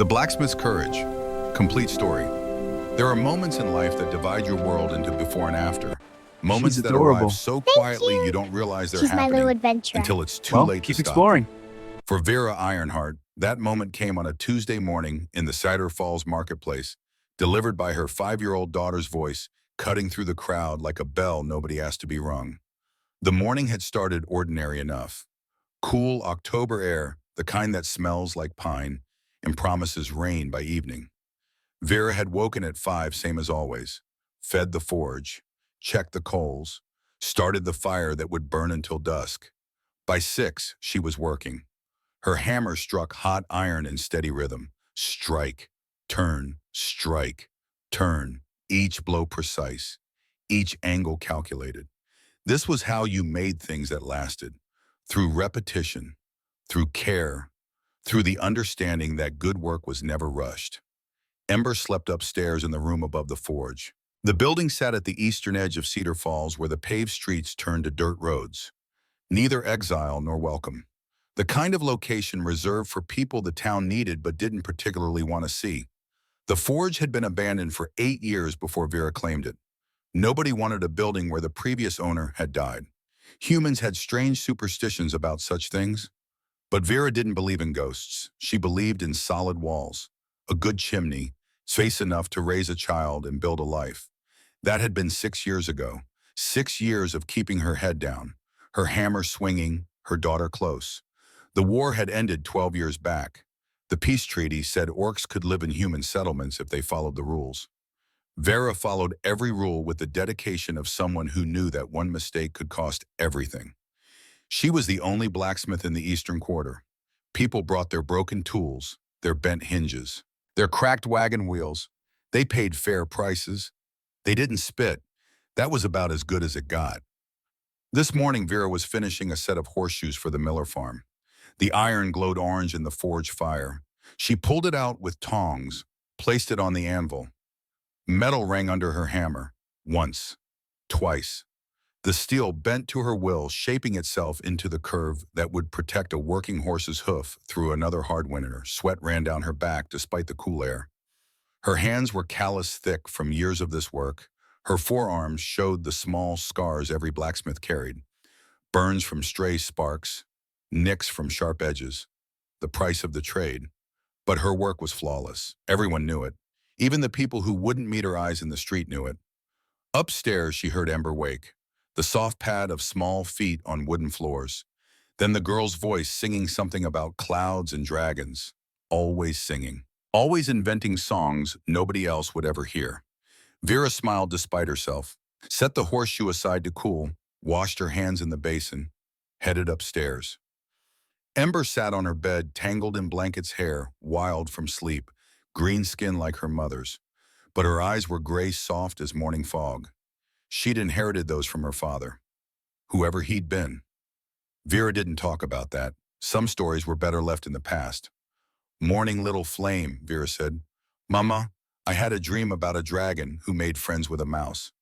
The blacksmith's courage. Complete story. There are moments in life that divide your world into before and after. She's Moments that arrive adorable. so Thank quietly you. you don't realize they're She's my little happening adventurer. until it's too Well, late to keep stop. exploring. For Vera Ironheart, that moment came on a Tuesday morning in the Cider Falls marketplace, delivered by her 5-year-old daughter's voice, cutting through the crowd like a bell nobody asked to be rung. The morning had started ordinary enough. Cool October air, the kind that smells like pine and promises rain by evening. Vera had woken at 5, same as always, fed the forge, checked the coals, started the fire that would burn until dusk. By 6, she was working. Her hammer struck hot iron in steady rhythm. Strike, turn, strike, turn, each blow precise, each angle calculated. This was how you made things that lasted, through repetition, through care, through the understanding that good work was never rushed. Ember slept upstairs in the room above the forge. The building sat at the eastern edge of Cedar Falls where the paved streets turned to dirt roads. Neither exile nor welcome. The kind of location reserved for people the town needed but didn't particularly want to see. The forge had been abandoned for 8 years before Vera claimed it. Nobody wanted a building where the previous owner had died. Humans had strange superstitions about such things. But Vera didn't believe in ghosts. She believed in solid walls, a good chimney, space enough to raise a child and build a life. That had been 6 years ago. 6 years of keeping her head down, her hammer swinging, her daughter close. The war had ended 12 years back. The peace treaty said orcs could live in human settlements if they followed the rules. Vera followed every rule with the dedication of someone who knew that one mistake could cost everything. She was the only blacksmith in the Eastern Quarter. People brought their broken tools, their bent hinges, their cracked wagon wheels. They paid fair prices. They didn't spit. That was about as good as it got. This morning, Vera was finishing a set of horseshoes for the Miller farm. The iron glowed orange in the forge fire. She pulled it out with tongs, placed it on the anvil. Metal rang under her hammer. Once. Twice. The steel bent to her will, shaping itself into the curve that would protect a working horse's hoof through another hard winter. Sweat ran down her back despite the cool air. Her hands were callous thick from years of this work. Her forearms showed the small scars every blacksmith carried. Burns from stray sparks, nicks from sharp edges. The price of the trade. But her work was flawless. Everyone knew it. Even the people who wouldn't meet her eyes in the street knew it. Upstairs, she heard Ember wake. The soft pad of small feet on wooden floors. Then the girl's voice singing something about clouds and dragons. Always singing. Always inventing songs nobody else would ever hear. Vera smiled despite herself, set the horseshoe aside to cool, washed her hands in the basin, headed upstairs. Ember sat on her bed, tangled in blanket's hair, wild from sleep, green skin like her mother's. But her eyes were gray soft as morning fog. She'd inherited those from her father, whoever he'd been. Vera didn't talk about that. Some stories were better left in the past. Morning little flame, Vera said. Mama, I had a dream about a dragon who made friends with a mouse.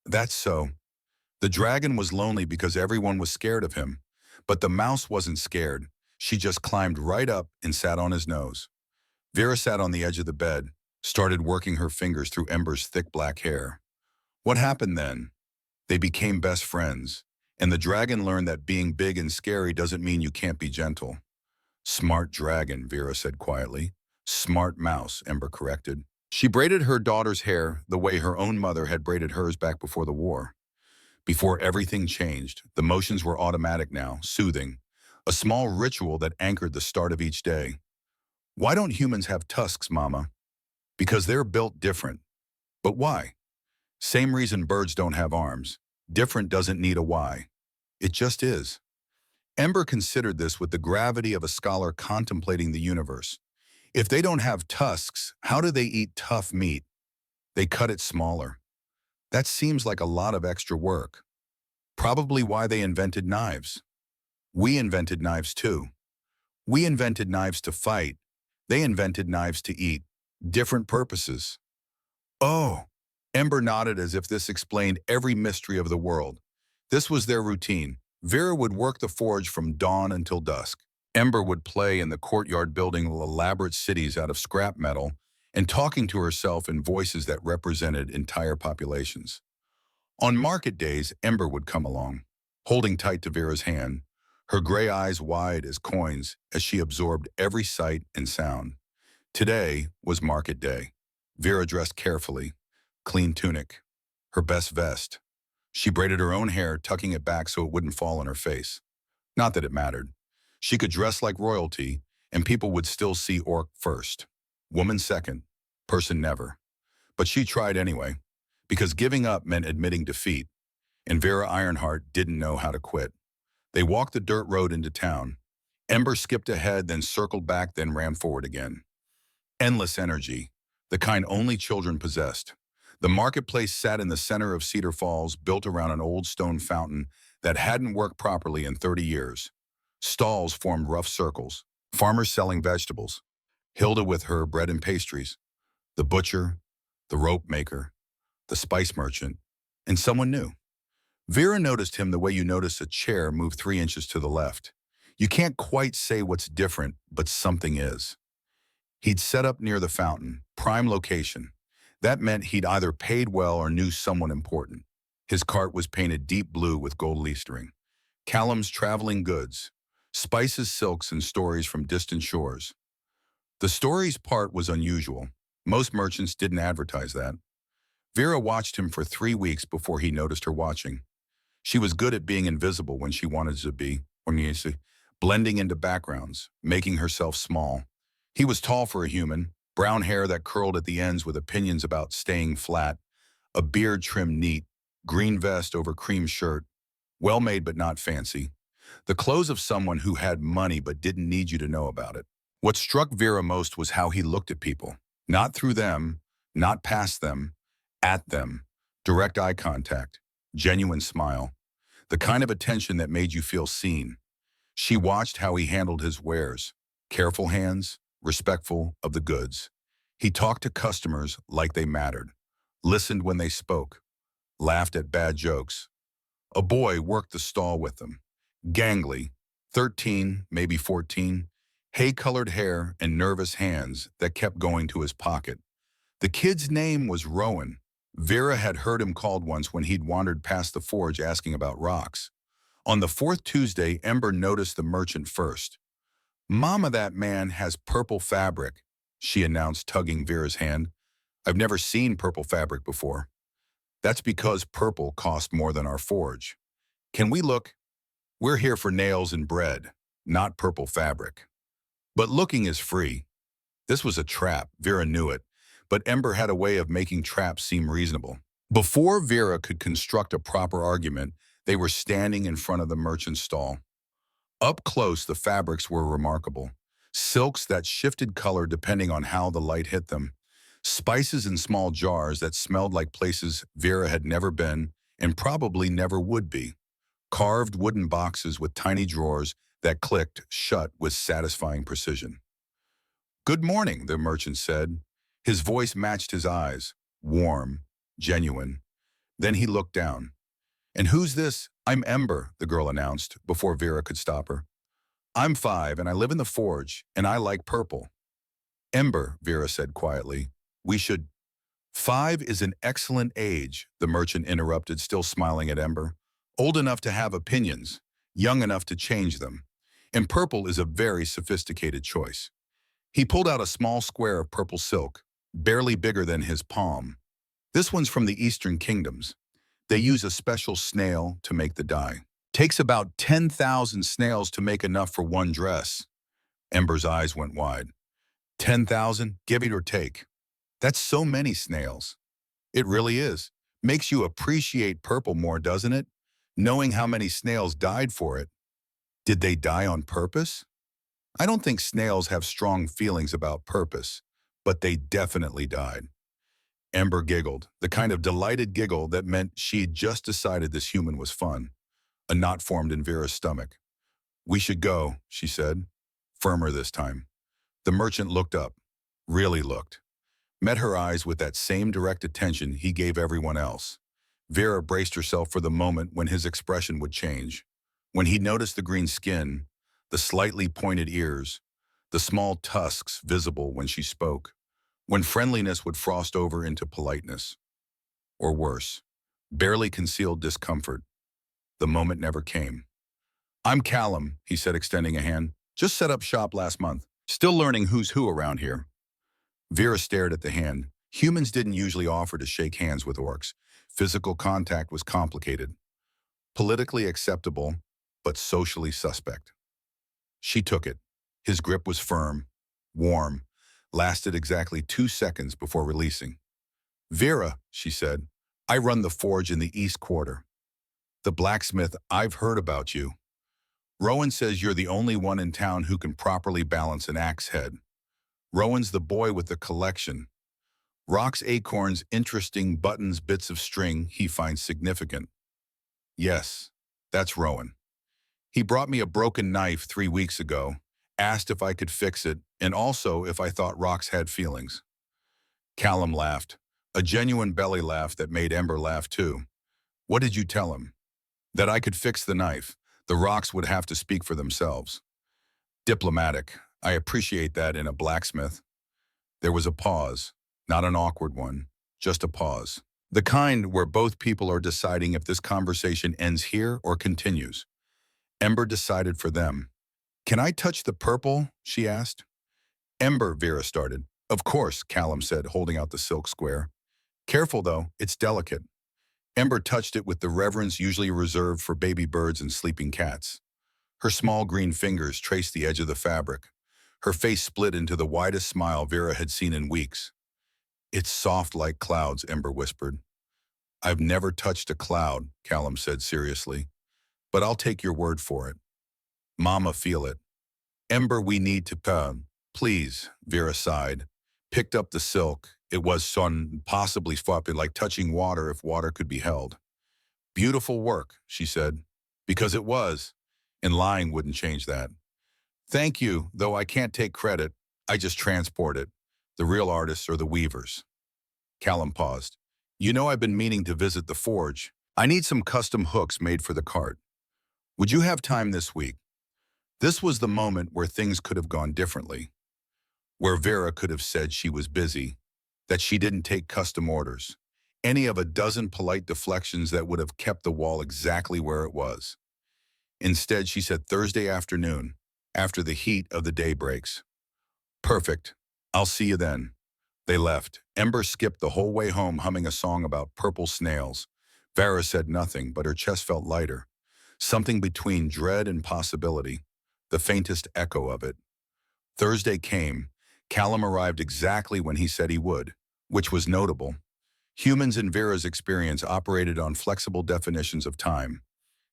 That's so. The dragon was lonely because everyone was scared of him, but the mouse wasn't scared. She just climbed right up and sat on his nose. Vera sat on the edge of the bed, started working her fingers through Ember's thick black hair. What happened then? They became best friends, and the dragon learned that being big and scary doesn't mean you can't be gentle. Smart dragon, Vera said quietly. Smart mouse, Ember corrected. She braided her daughter's hair the way her own mother had braided hers back before the war. Before everything changed, the motions were automatic now, soothing, a small ritual that anchored the start of each day. Why don't humans have tusks, Mama? Because they're built different. But why? Same reason birds don't have arms. Different doesn't need a why. It just is. Ember considered this with the gravity of a scholar contemplating the universe. If they don't have tusks, how do they eat tough meat? They cut it smaller. That seems like a lot of extra work. Probably why they invented knives. We invented knives too. We invented knives to fight. They invented knives to eat. Different purposes. Oh. Ember nodded as if this explained every mystery of the world. This was their routine. Vera would work the forge from dawn until dusk. Ember would play in the courtyard building elaborate cities out of scrap metal and talking to herself in voices that represented entire populations. On market days, Ember would come along, holding tight to Vera's hand, her gray eyes wide as coins as she absorbed every sight and sound. Today was market day. Vera dressed carefully, clean tunic, her best vest. She braided her own hair, tucking it back so it wouldn't fall on her face. Not that it mattered. She could dress like royalty, and people would still see Orc first. Woman second, person never. But she tried anyway, because giving up meant admitting defeat, and Vera Ironheart didn't know how to quit. They walked the dirt road into town. Ember skipped ahead, then circled back, then ran forward again. Endless energy, the kind only children possessed. The marketplace sat in the center of Cedar Falls, built around an old stone fountain that hadn't worked properly in 30 years. Stalls formed rough circles, farmers selling vegetables, Hilda with her bread and pastries, the butcher, the rope maker, the spice merchant, and someone new. Vera noticed him the way you notice a chair move 3 inches to the left. You can't quite say what's different, but something is. He'd set up near the fountain, prime location. That meant he'd either paid well or knew someone important. His cart was painted deep blue with gold leastering. Callum's traveling goods, spices, silks, and stories from distant shores. The stories part was unusual. Most merchants didn't advertise that. Vera watched him for 3 weeks before he noticed her watching. She was good at being invisible when she wanted to be, blending into backgrounds, making herself small. He was tall for a human, brown hair that curled at the ends with opinions about staying flat, a beard trimmed neat, green vest over cream shirt, well-made but not fancy. The clothes of someone who had money but didn't need you to know about it. What struck Vera most was how he looked at people. Not through them, not past them, at them. Direct eye contact, genuine smile. The kind of attention that made you feel seen. She watched how he handled his wares. Careful hands, respectful of the goods. He talked to customers like they mattered. Listened when they spoke. Laughed at bad jokes. A boy worked the stall with them. Gangly, 13, maybe 14, hay-colored hair and nervous hands that kept going to his pocket. The kid's name was Rowan. Vera had heard him called once when he'd wandered past the forge asking about rocks. On the 4th Tuesday, Ember noticed the merchant first. "Mama, that man has purple fabric," she announced, tugging Vera's hand. "I've never seen purple fabric before." "That's because purple cost more than our forge. Can we look? We're here for nails and bread, not purple fabric." But looking is free. This was a trap, Vera knew it, but Ember had a way of making traps seem reasonable. Before Vera could construct a proper argument, they were standing in front of the merchant's stall. Up close, the fabrics were remarkable. Silks that shifted color depending on how the light hit them. Spices in small jars that smelled like places Vera had never been and probably never would be. Carved wooden boxes with tiny drawers that clicked shut with satisfying precision. "Good morning," the merchant said. His voice matched his eyes, warm, genuine. Then he looked down. "And who's this?" "I'm Ember," the girl announced before Vera could stop her. "I'm 5 and I live in the forge and I like purple." "Ember," Vera said quietly, "we should—" "5 is an excellent age," the merchant interrupted, still smiling at Ember. "Old enough to have opinions, young enough to change them. And purple is a very sophisticated choice." He pulled out a small square of purple silk, barely bigger than his palm. "This one's from the Eastern Kingdoms. They use a special snail to make the dye. Takes about 10,000 snails to make enough for one dress." Ember's eyes went wide. 10,000, give it or take. That's so many snails. "It really is. Makes you appreciate purple more, doesn't it? Knowing how many snails died for it." "Did they die on purpose?" "I don't think snails have strong feelings about purpose, but they definitely died." Ember giggled, the kind of delighted giggle that meant she'd just decided this human was fun. A knot formed in Vera's stomach. "We should go," she said, firmer this time. The merchant looked up, really looked, met her eyes with that same direct attention he gave everyone else. Vera braced herself for the moment when his expression would change. When he noticed the green skin, the slightly pointed ears, the small tusks visible when she spoke, when friendliness would frost over into politeness. Or worse, barely concealed discomfort. The moment never came. "I'm Callum," he said, extending a hand. "Just set up shop last month. Still learning who's who around here." Vera stared at the hand. Humans didn't usually offer to shake hands with orcs. Physical contact was complicated. Politically acceptable, but socially suspect. She took it. His grip was firm, warm, lasted exactly 2 seconds before releasing. "Vera," she said, "I run the forge in the East Quarter. The blacksmith, I've heard about you. Rowan says you're the only one in town who can properly balance an axe head. Rowan's the boy with the collection. Rocks, acorns, interesting buttons, bits of string he finds significant." "Yes, that's Rowan. He brought me a broken knife 3 weeks ago, asked if I could fix it, and also if I thought rocks had feelings." Callum laughed, a genuine belly laugh that made Ember laugh too. "What did you tell him?" "That I could fix the knife. The rocks would have to speak for themselves." Diplomatic. I appreciate that in a blacksmith. There was a pause, not an awkward one, just a pause. The kind where both people are deciding if this conversation ends here or continues. Ember decided for them. "Can I touch the purple?" she asked. "Ember," Vera started. "Of course," Callum said, holding out the silk square. "Careful, though, it's delicate." Ember touched it with the reverence usually reserved for baby birds and sleeping cats. Her small green fingers traced the edge of the fabric. Her face split into the widest smile Vera had seen in weeks. "It's soft like clouds," Ember whispered. "I've never touched a cloud," Callum said seriously. "But I'll take your word for it. Mama feel it." "Ember, we need to please," Vera sighed. Picked up the silk. It was son possibly swapping like touching water if water could be held. "Beautiful work," she said. Because it was, and lying wouldn't change that. "Thank you, though I can't take credit. I just transport it. The real artists are the weavers." Callum paused. "You know I've been meaning to visit the forge. I need some custom hooks made for the cart. Would you have time this week?" This was the moment where things could have gone differently, where Vera could have said she was busy, that she didn't take custom orders, any of a dozen polite deflections that would have kept the wall exactly where it was. Instead, she said Thursday afternoon, after the heat of the day breaks. "Perfect. I'll see you then." They left. Ember skipped the whole way home humming a song about purple snails. Vera said nothing, but her chest felt lighter. Something between dread and possibility, the faintest echo of it. Thursday came. Callum arrived exactly when he said he would, which was notable. Humans in Vera's experience operated on flexible definitions of time.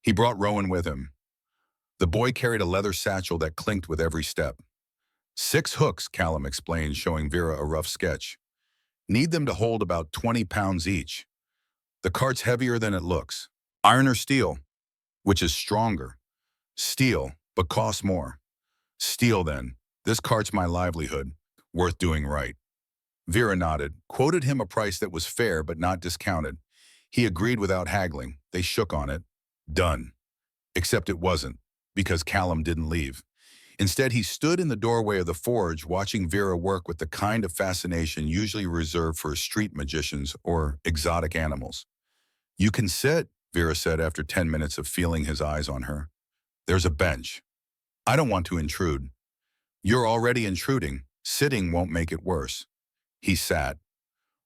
He brought Rowan with him. The boy carried a leather satchel that clinked with every step. 6 hooks, Callum explained, showing Vera a rough sketch. "Need them to hold about 20 pounds each. The cart's heavier than it looks. Iron or steel?" "Which is stronger?" "Steel, but costs more." "Steel, then. This cart's my livelihood. Worth doing right." Vera nodded, quoted him a price that was fair but not discounted. He agreed without haggling. They shook on it. Done. Except it wasn't, because Callum didn't leave. Instead, he stood in the doorway of the forge, watching Vera work with the kind of fascination usually reserved for street magicians or exotic animals. "You can sit," Vera said after 10 minutes of feeling his eyes on her. "There's a bench." "I don't want to intrude." "You're already intruding. Sitting won't make it worse." He sat.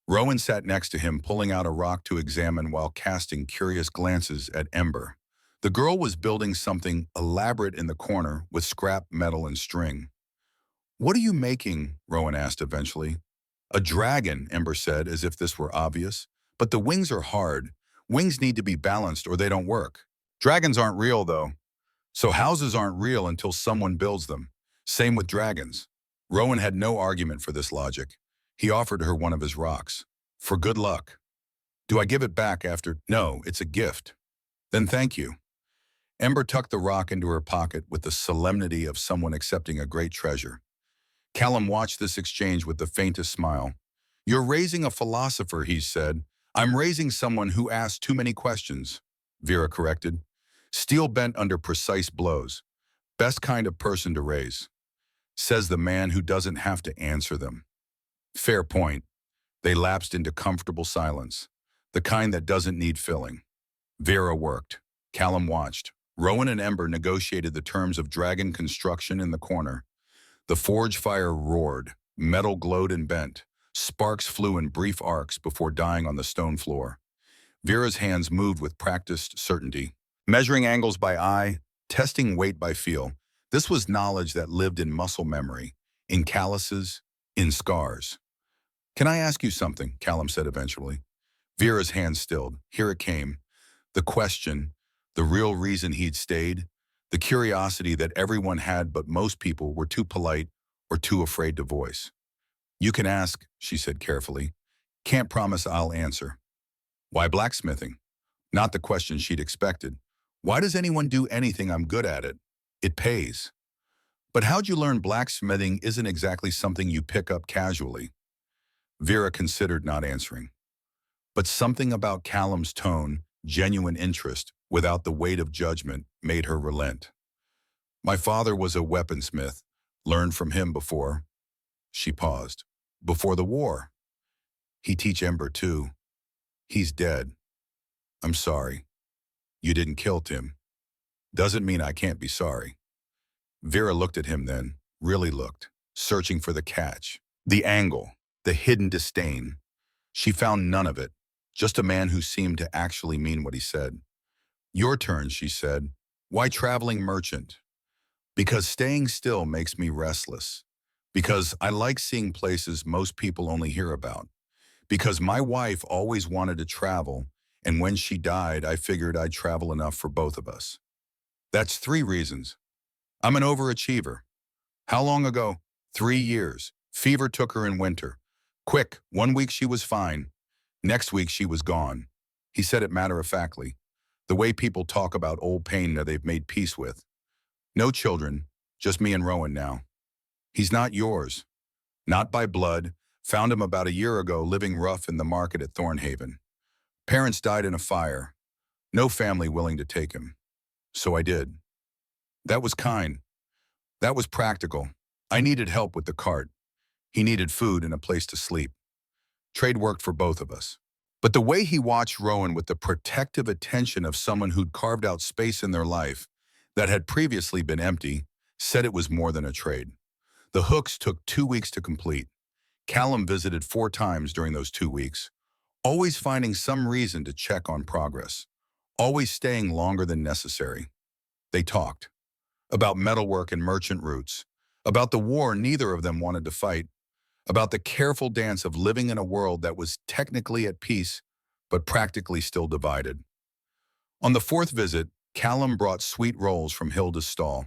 Rowan sat next to him, pulling out a rock to examine while casting curious glances at Ember. The girl was building something elaborate in the corner with scrap metal and string. "What are you making?" Rowan asked eventually. "A dragon," Ember said, as if this were obvious. "But the wings are hard. Wings need to be balanced or they don't work. Dragons aren't real, though. So houses aren't real until someone builds them. Same with dragons." Rowan had no argument for this logic. He offered her one of his rocks. "For good luck." "Do I give it back after?" "No, it's a gift." "Then thank you." Ember tucked the rock into her pocket with the solemnity of someone accepting a great treasure. Callum watched this exchange with the faintest smile. "You're raising a philosopher," he said. "I'm raising someone who asks too many questions," Vera corrected. "Steel bent under precise blows." Best kind of person to raise, says the man who doesn't have to answer them. Fair point. They lapsed into comfortable silence, the kind that doesn't need filling. Vera worked. Callum watched. Rowan and Ember negotiated the terms of dragon construction in the corner. The forge fire roared, metal glowed and bent. Sparks flew in brief arcs before dying on the stone floor. Vera's hands moved with practiced certainty, measuring angles by eye, testing weight by feel. This was knowledge that lived in muscle memory, in calluses, in scars. "Can I ask you something?" Callum said eventually. Vera's hand stilled. Here it came. The question, the real reason he'd stayed, the curiosity that everyone had but most people were too polite or too afraid to voice. "You can ask," she said carefully. "Can't promise I'll answer." "Why blacksmithing?" Not the question she'd expected. "Why does anyone do anything? I'm good at it. It pays." "But how'd you learn blacksmithing isn't exactly something you pick up casually?" Vera considered not answering. But something about Callum's tone, genuine interest, without the weight of judgment, made her relent. "My father was a weaponsmith. Learned from him before." She paused. "Before the war." "He teach Ember too. He's dead." "I'm sorry. You didn't kill Tim." "Doesn't mean I can't be sorry." Vera looked at him then, really looked, searching for the catch, the angle, the hidden disdain. She found none of it, just a man who seemed to actually mean what he said. "Your turn," she said. "Why traveling merchant?" "Because staying still makes me restless. Because I like seeing places most people only hear about. Because my wife always wanted to travel, and when she died, I figured I'd travel enough for both of us. That's 3 reasons. I'm an overachiever. How long ago? 3 years. Fever took her in winter. Quick, 1 week she was fine. Next week she was gone." He said it matter-of-factly, the way people talk about old pain that they've made peace with. "No children, just me and Rowan now. He's not yours. Not by blood. Found him about a year ago living rough in the market at Thornhaven. Parents died in a fire. No family willing to take him. So I did. That was kind. That was practical. I needed help with the cart. He needed food and a place to sleep. Trade worked for both of us." But the way he watched Rowan with the protective attention of someone who'd carved out space in their life that had previously been empty said it was more than a trade. The hooks took 2 weeks to complete. Callum visited 4 times during those 2 weeks, always finding some reason to check on progress, always staying longer than necessary. They talked about metalwork and merchant routes, about the war neither of them wanted to fight, about the careful dance of living in a world that was technically at peace, but practically still divided. On the 4th visit, Callum brought sweet rolls from Hilda's stall.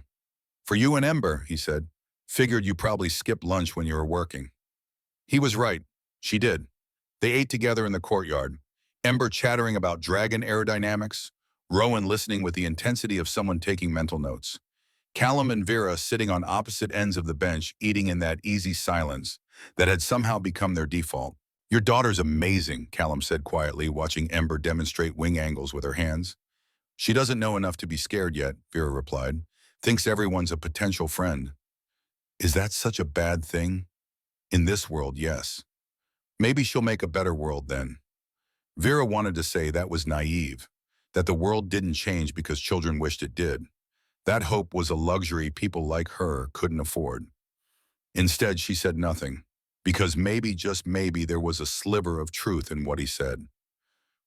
"For you and Ember," he said. "Figured you probably skipped lunch when you were working." He was right. She did. They ate together in the courtyard, Ember chattering about dragon aerodynamics, Rowan listening with the intensity of someone taking mental notes. Callum and Vera sitting on opposite ends of the bench, eating in that easy silence that had somehow become their default. "Your daughter's amazing," Callum said quietly, watching Ember demonstrate wing angles with her hands. "She doesn't know enough to be scared yet," Vera replied. "Thinks everyone's a potential friend." "Is that such a bad thing?" "In this world, yes. Maybe she'll make a better world then." Vera wanted to say that was naive, that the world didn't change because children wished it did. That hope was a luxury people like her couldn't afford. Instead, she said nothing, because maybe, just maybe, there was a sliver of truth in what he said.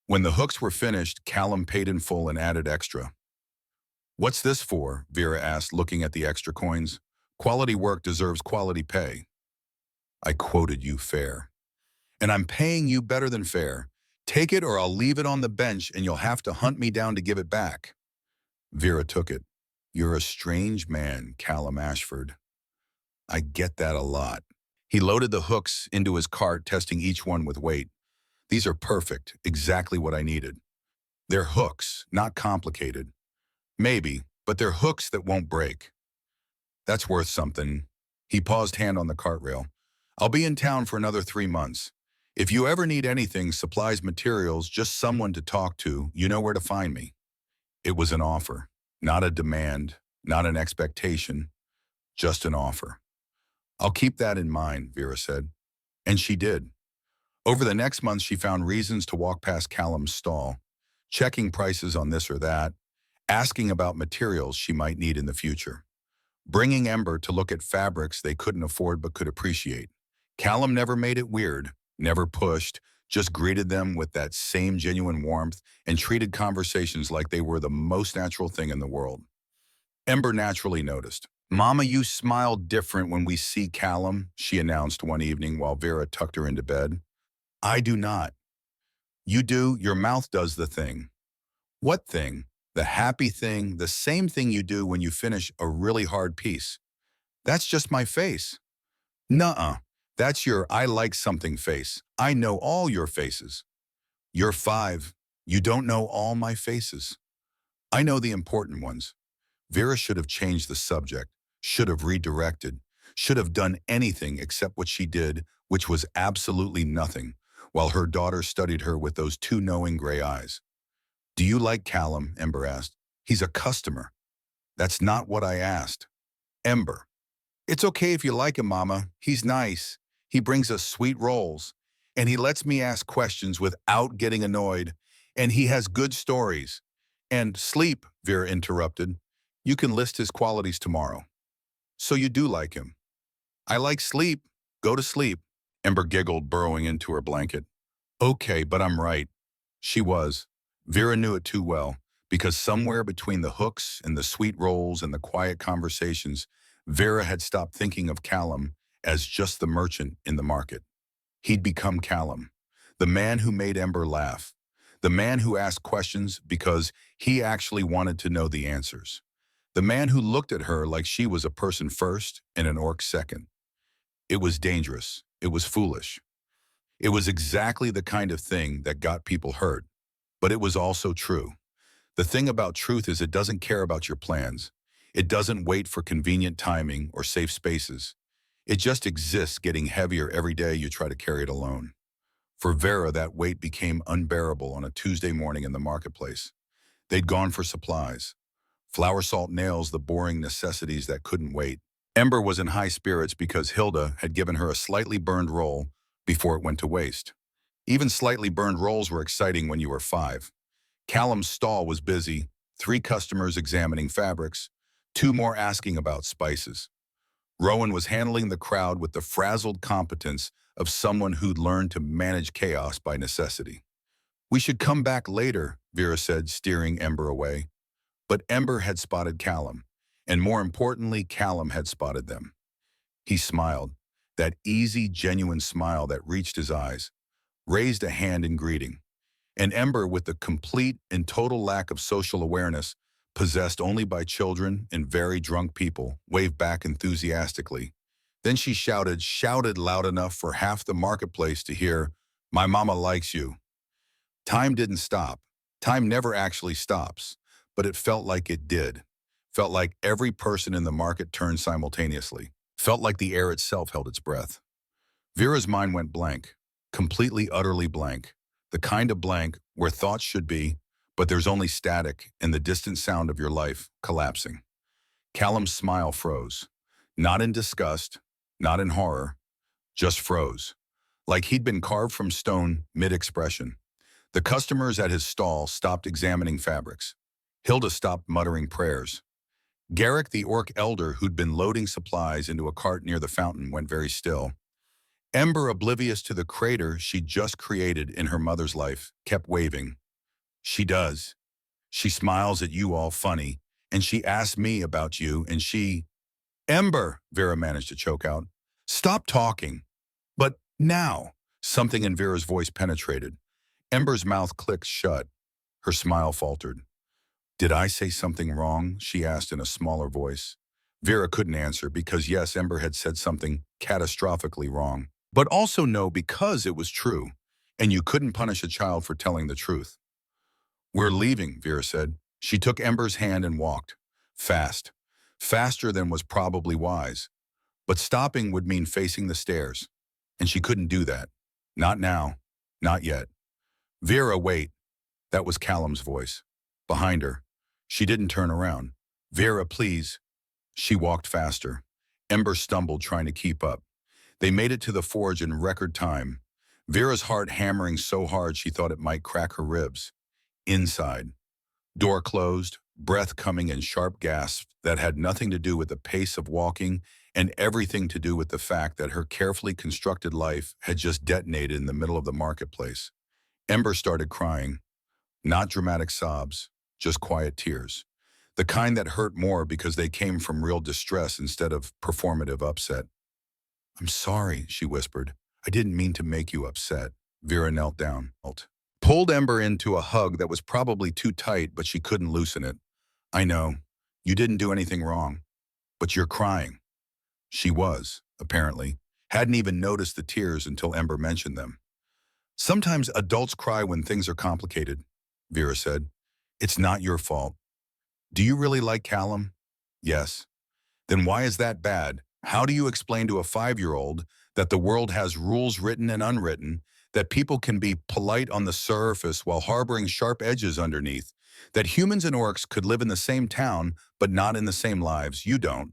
When the hooks were finished, Callum paid in full and added extra. "What's this for?" Vera asked, looking at the extra coins. "Quality work deserves quality pay." "I quoted you fair. And I'm paying you better than fair. Take it or I'll leave it on the bench and you'll have to hunt me down to give it back." Vera took it. "You're a strange man, Callum Ashford." "I get that a lot." He loaded the hooks into his cart, testing each one with weight. "These are perfect, exactly what I needed. They're hooks, not complicated. Maybe, but they're hooks that won't break." "That's worth something." He paused, hand on the cart rail. "I'll be in town for another 3 months. If you ever need anything, supplies, materials, just someone to talk to, you know where to find me." It was an offer, not a demand. not an expectation, just an offer. I'll keep that in mind, Vera said. And she did. Over the next month, she found reasons to walk past Callum's stall, checking prices on this or that, asking about materials she might need in the future, bringing Ember to look at fabrics they couldn't afford but could appreciate. Callum never made it weird, never pushed, just greeted them with that same genuine warmth and treated conversations like they were the most natural thing in the world. Ember naturally noticed. "Mama, you smile different when we see Callum," she announced one evening while Vera tucked her into bed. "I do not." "You do, your mouth does the thing." "What thing?" "The happy thing, the same thing you do when you finish a really hard piece." "That's just my face." "Nuh-uh. That's your I like something face. I know all your faces." "You're 5. You don't know all my faces." "I know the important ones." Vera should have changed the subject, should have redirected, should have done anything except what she did, which was absolutely nothing, while her daughter studied her with those two knowing gray eyes. "Do you like Callum?" Ember asked. "He's a customer." "That's not what I asked." "Ember." "It's okay if you like him, Mama. He's nice. He brings us sweet rolls. And he lets me ask questions without getting annoyed. And he has good stories. And sleep," Vera interrupted. "You can list his qualities tomorrow." "So you do like him?" "I like sleep. Go to sleep." Ember giggled, burrowing into her blanket. "Okay, but I'm right." She was. Vera knew it too well, because somewhere between the hooks and the sweet rolls and the quiet conversations, Vera had stopped thinking of Callum as just the merchant in the market. He'd become Callum, the man who made Ember laugh, the man who asked questions because he actually wanted to know the answers, the man who looked at her like she was a person first and an orc second. It was dangerous. It was foolish. It was exactly the kind of thing that got people hurt, but it was also true. The thing about truth is it doesn't care about your plans. It doesn't wait for convenient timing or safe spaces. It just exists, getting heavier every day you try to carry it alone. For Vera, that weight became unbearable on a Tuesday morning in the marketplace. They'd gone for supplies. Flour, salt, nails, the boring necessities that couldn't wait. Ember was in high spirits because Hilda had given her a slightly burned roll before it went to waste. Even slightly burned rolls were exciting when you were 5. Callum's stall was busy, 3 customers examining fabrics, 2 more asking about spices. Rowan was handling the crowd with the frazzled competence of someone who'd learned to manage chaos by necessity. "We should come back later," Vera said, steering Ember away. But Ember had spotted Callum, and more importantly, Callum had spotted them. He smiled, that easy, genuine smile that reached his eyes, raised a hand in greeting. And Ember, with the complete and total lack of social awareness possessed only by children and very drunk people, waved back enthusiastically. Then she shouted loud enough for half the marketplace to hear, "My mama likes you." Time didn't stop. Time never actually stops, but it felt like it did. Felt like every person in the market turned simultaneously. Felt like the air itself held its breath. Vera's mind went blank, completely, utterly blank. The kind of blank where thoughts should be, but there's only static and the distant sound of your life collapsing. Callum's smile froze. Not in disgust, not in horror, just froze. Like he'd been carved from stone mid-expression. The customers at his stall stopped examining fabrics. Hilda stopped muttering prayers. Garrick, the orc elder who'd been loading supplies into a cart near the fountain, went very still. Ember, oblivious to the crater she'd just created in her mother's life, kept waving. "She does. She smiles at you all funny, and she asks me about you, and she—" "Ember," Vera managed to choke out. "Stop talking." "But now," something in Vera's voice penetrated. Ember's mouth clicked shut. Her smile faltered. "Did I say something wrong?" she asked in a smaller voice. Vera couldn't answer because yes, Ember had said something catastrophically wrong. But also no, because it was true, and you couldn't punish a child for telling the truth. "We're leaving," Vera said. She took Ember's hand and walked. Fast. Faster than was probably wise. But stopping would mean facing the stairs. And she couldn't do that. Not now. Not yet. "Vera, wait." That was Callum's voice. Behind her. She didn't turn around. Vera, please. She walked faster. Ember stumbled, trying to keep up. They made it to the forge in record time. Vera's heart hammering so hard she thought it might crack her ribs. Inside. Door closed, breath coming in sharp gasps that had nothing to do with the pace of walking and everything to do with the fact that her carefully constructed life had just detonated in the middle of the marketplace. Ember started crying. Not dramatic sobs, just quiet tears. The kind that hurt more because they came from real distress instead of performative upset. I'm sorry, she whispered. I didn't mean to make you upset. Vera knelt down. Pulled Ember into a hug that was probably too tight, but she couldn't loosen it. I know. You didn't do anything wrong. But you're crying. She was, apparently. Hadn't even noticed the tears until Ember mentioned them. Sometimes adults cry when things are complicated, Vera said. It's not your fault. Do you really like Callum? Yes. Then why is that bad? How do you explain to a 5-year-old that the world has rules written and unwritten, that people can be polite on the surface while harboring sharp edges underneath, that humans and orcs could live in the same town but not in the same lives? You don't,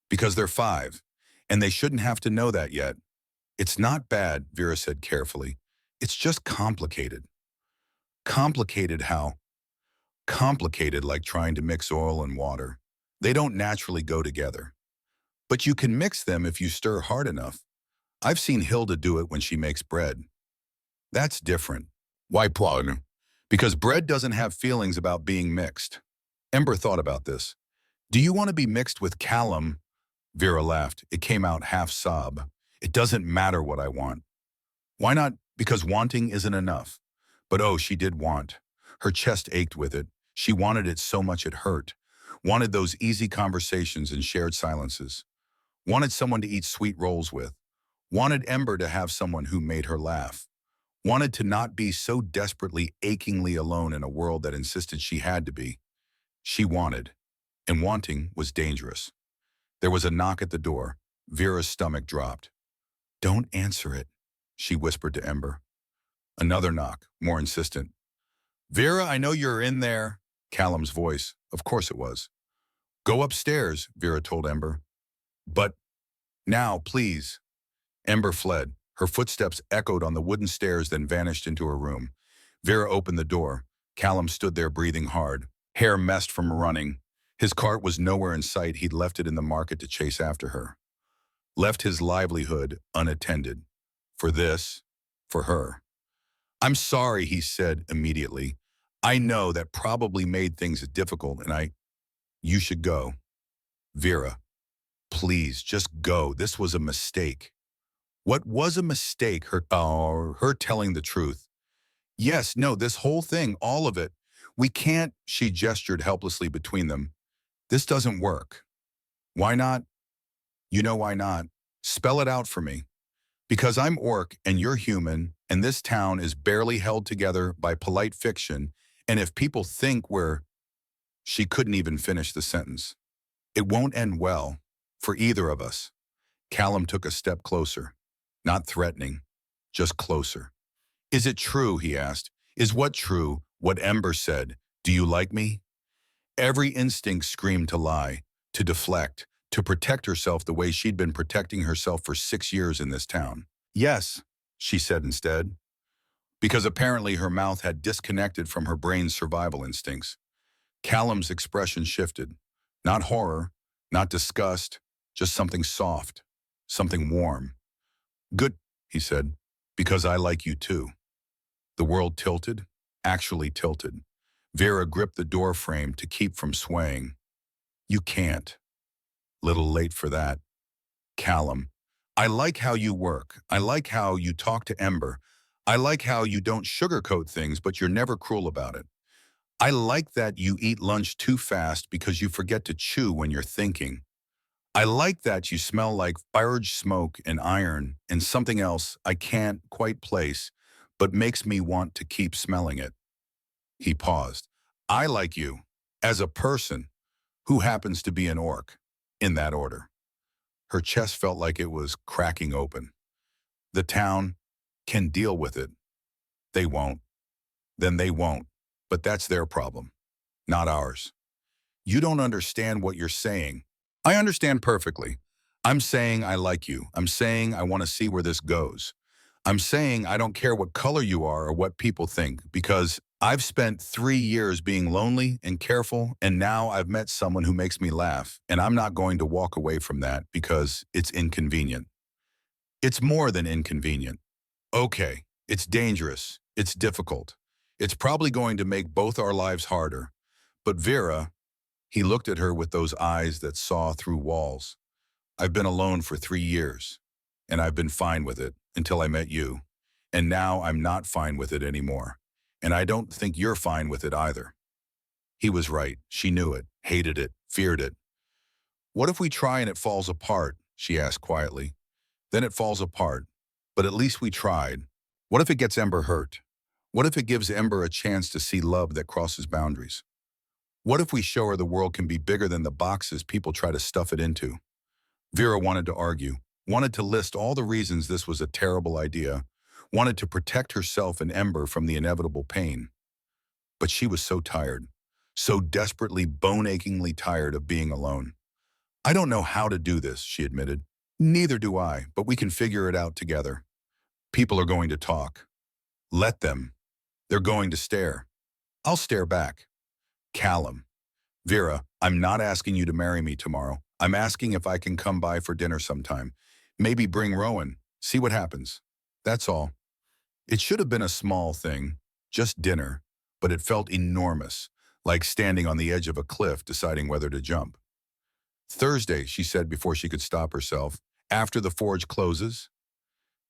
because they're 5, and they shouldn't have to know that yet. It's not bad, Vera said carefully. It's just complicated. Complicated how? Complicated like trying to mix oil and water. They don't naturally go together. But you can mix them if you stir hard enough. I've seen Hilda do it when she makes bread. That's different. Why, Plug? Because bread doesn't have feelings about being mixed. Ember thought about this. Do you want to be mixed with Callum? Vera laughed. It came out half sob. It doesn't matter what I want. Why not? Because wanting isn't enough. But oh, she did want. Her chest ached with it. She wanted it so much it hurt. Wanted those easy conversations and shared silences. Wanted someone to eat sweet rolls with. Wanted Ember to have someone who made her laugh. Wanted to not be so desperately, achingly alone in a world that insisted she had to be. She wanted, and wanting was dangerous. There was a knock at the door. Vera's stomach dropped. Don't answer it, she whispered to Ember. Another knock, more insistent. Vera, I know you're in there. Callum's voice. Of course it was. Go upstairs, Vera told Ember. But now, please. Ember fled. Her footsteps echoed on the wooden stairs, then vanished into her room. Vera opened the door. Callum stood there breathing hard, hair messed from running. His cart was nowhere in sight. He'd left it in the market to chase after her. Left his livelihood unattended. For this, for her. I'm sorry, he said immediately. I know that probably made things difficult, and you should go. Vera, please, just go. This was a mistake. What was a mistake? Her telling the truth. Yes, no, this whole thing, all of it. We can't, she gestured helplessly between them. This doesn't work. Why not? You know why not. Spell it out for me. Because I'm orc and you're human, and this town is barely held together by polite fiction, and if people think we're... She couldn't even finish the sentence. It won't end well, for either of us. Callum took a step closer. Not threatening, just closer. Is it true, he asked. Is what true, what Ember said? Do you like me? Every instinct screamed to lie, to deflect, to protect herself the way she'd been protecting herself for 6 years in this town. Yes, she said instead, because apparently her mouth had disconnected from her brain's survival instincts. Callum's expression shifted. Not horror, not disgust, just something soft, something warm. Good, he said, because I like you too. The world tilted, actually tilted. Vera gripped the door frame to keep from swaying. You can't. Little late for that. Callum, I like how you work. I like how you talk to Ember. I like how you don't sugarcoat things, but you're never cruel about it. I like that you eat lunch too fast because you forget to chew when you're thinking. I like that you smell like forge smoke and iron and something else I can't quite place, but makes me want to keep smelling it. He paused. I like you, as a person, who happens to be an orc, in that order. Her chest felt like it was cracking open. The town can deal with it. They won't. Then they won't. But that's their problem, not ours. You don't understand what you're saying. I understand perfectly. I'm saying I like you. I'm saying I want to see where this goes. I'm saying I don't care what color you are or what people think, because I've spent 3 years being lonely and careful, and now I've met someone who makes me laugh, and I'm not going to walk away from that because it's inconvenient. It's more than inconvenient. Okay, it's dangerous. It's difficult. It's probably going to make both our lives harder. But Vera, he looked at her with those eyes that saw through walls. I've been alone for 3 years, and I've been fine with it until I met you. And now I'm not fine with it anymore. And I don't think you're fine with it either. He was right. She knew it, hated it, feared it. What if we try and it falls apart? She asked quietly. Then it falls apart. But at least we tried. What if it gets Ember hurt? What if it gives Ember a chance to see love that crosses boundaries? What if we show her the world can be bigger than the boxes people try to stuff it into? Vera wanted to argue, wanted to list all the reasons this was a terrible idea, wanted to protect herself and Ember from the inevitable pain. But she was so tired, so desperately, bone-achingly tired of being alone. I don't know how to do this, she admitted. Neither do I, but we can figure it out together. People are going to talk. Let them. They're going to stare. I'll stare back. Callum. Vera, I'm not asking you to marry me tomorrow. I'm asking if I can come by for dinner sometime. Maybe bring Rowan. See what happens. That's all. It should have been a small thing, just dinner, but it felt enormous, like standing on the edge of a cliff deciding whether to jump. Thursday, she said before she could stop herself. After the forge closes?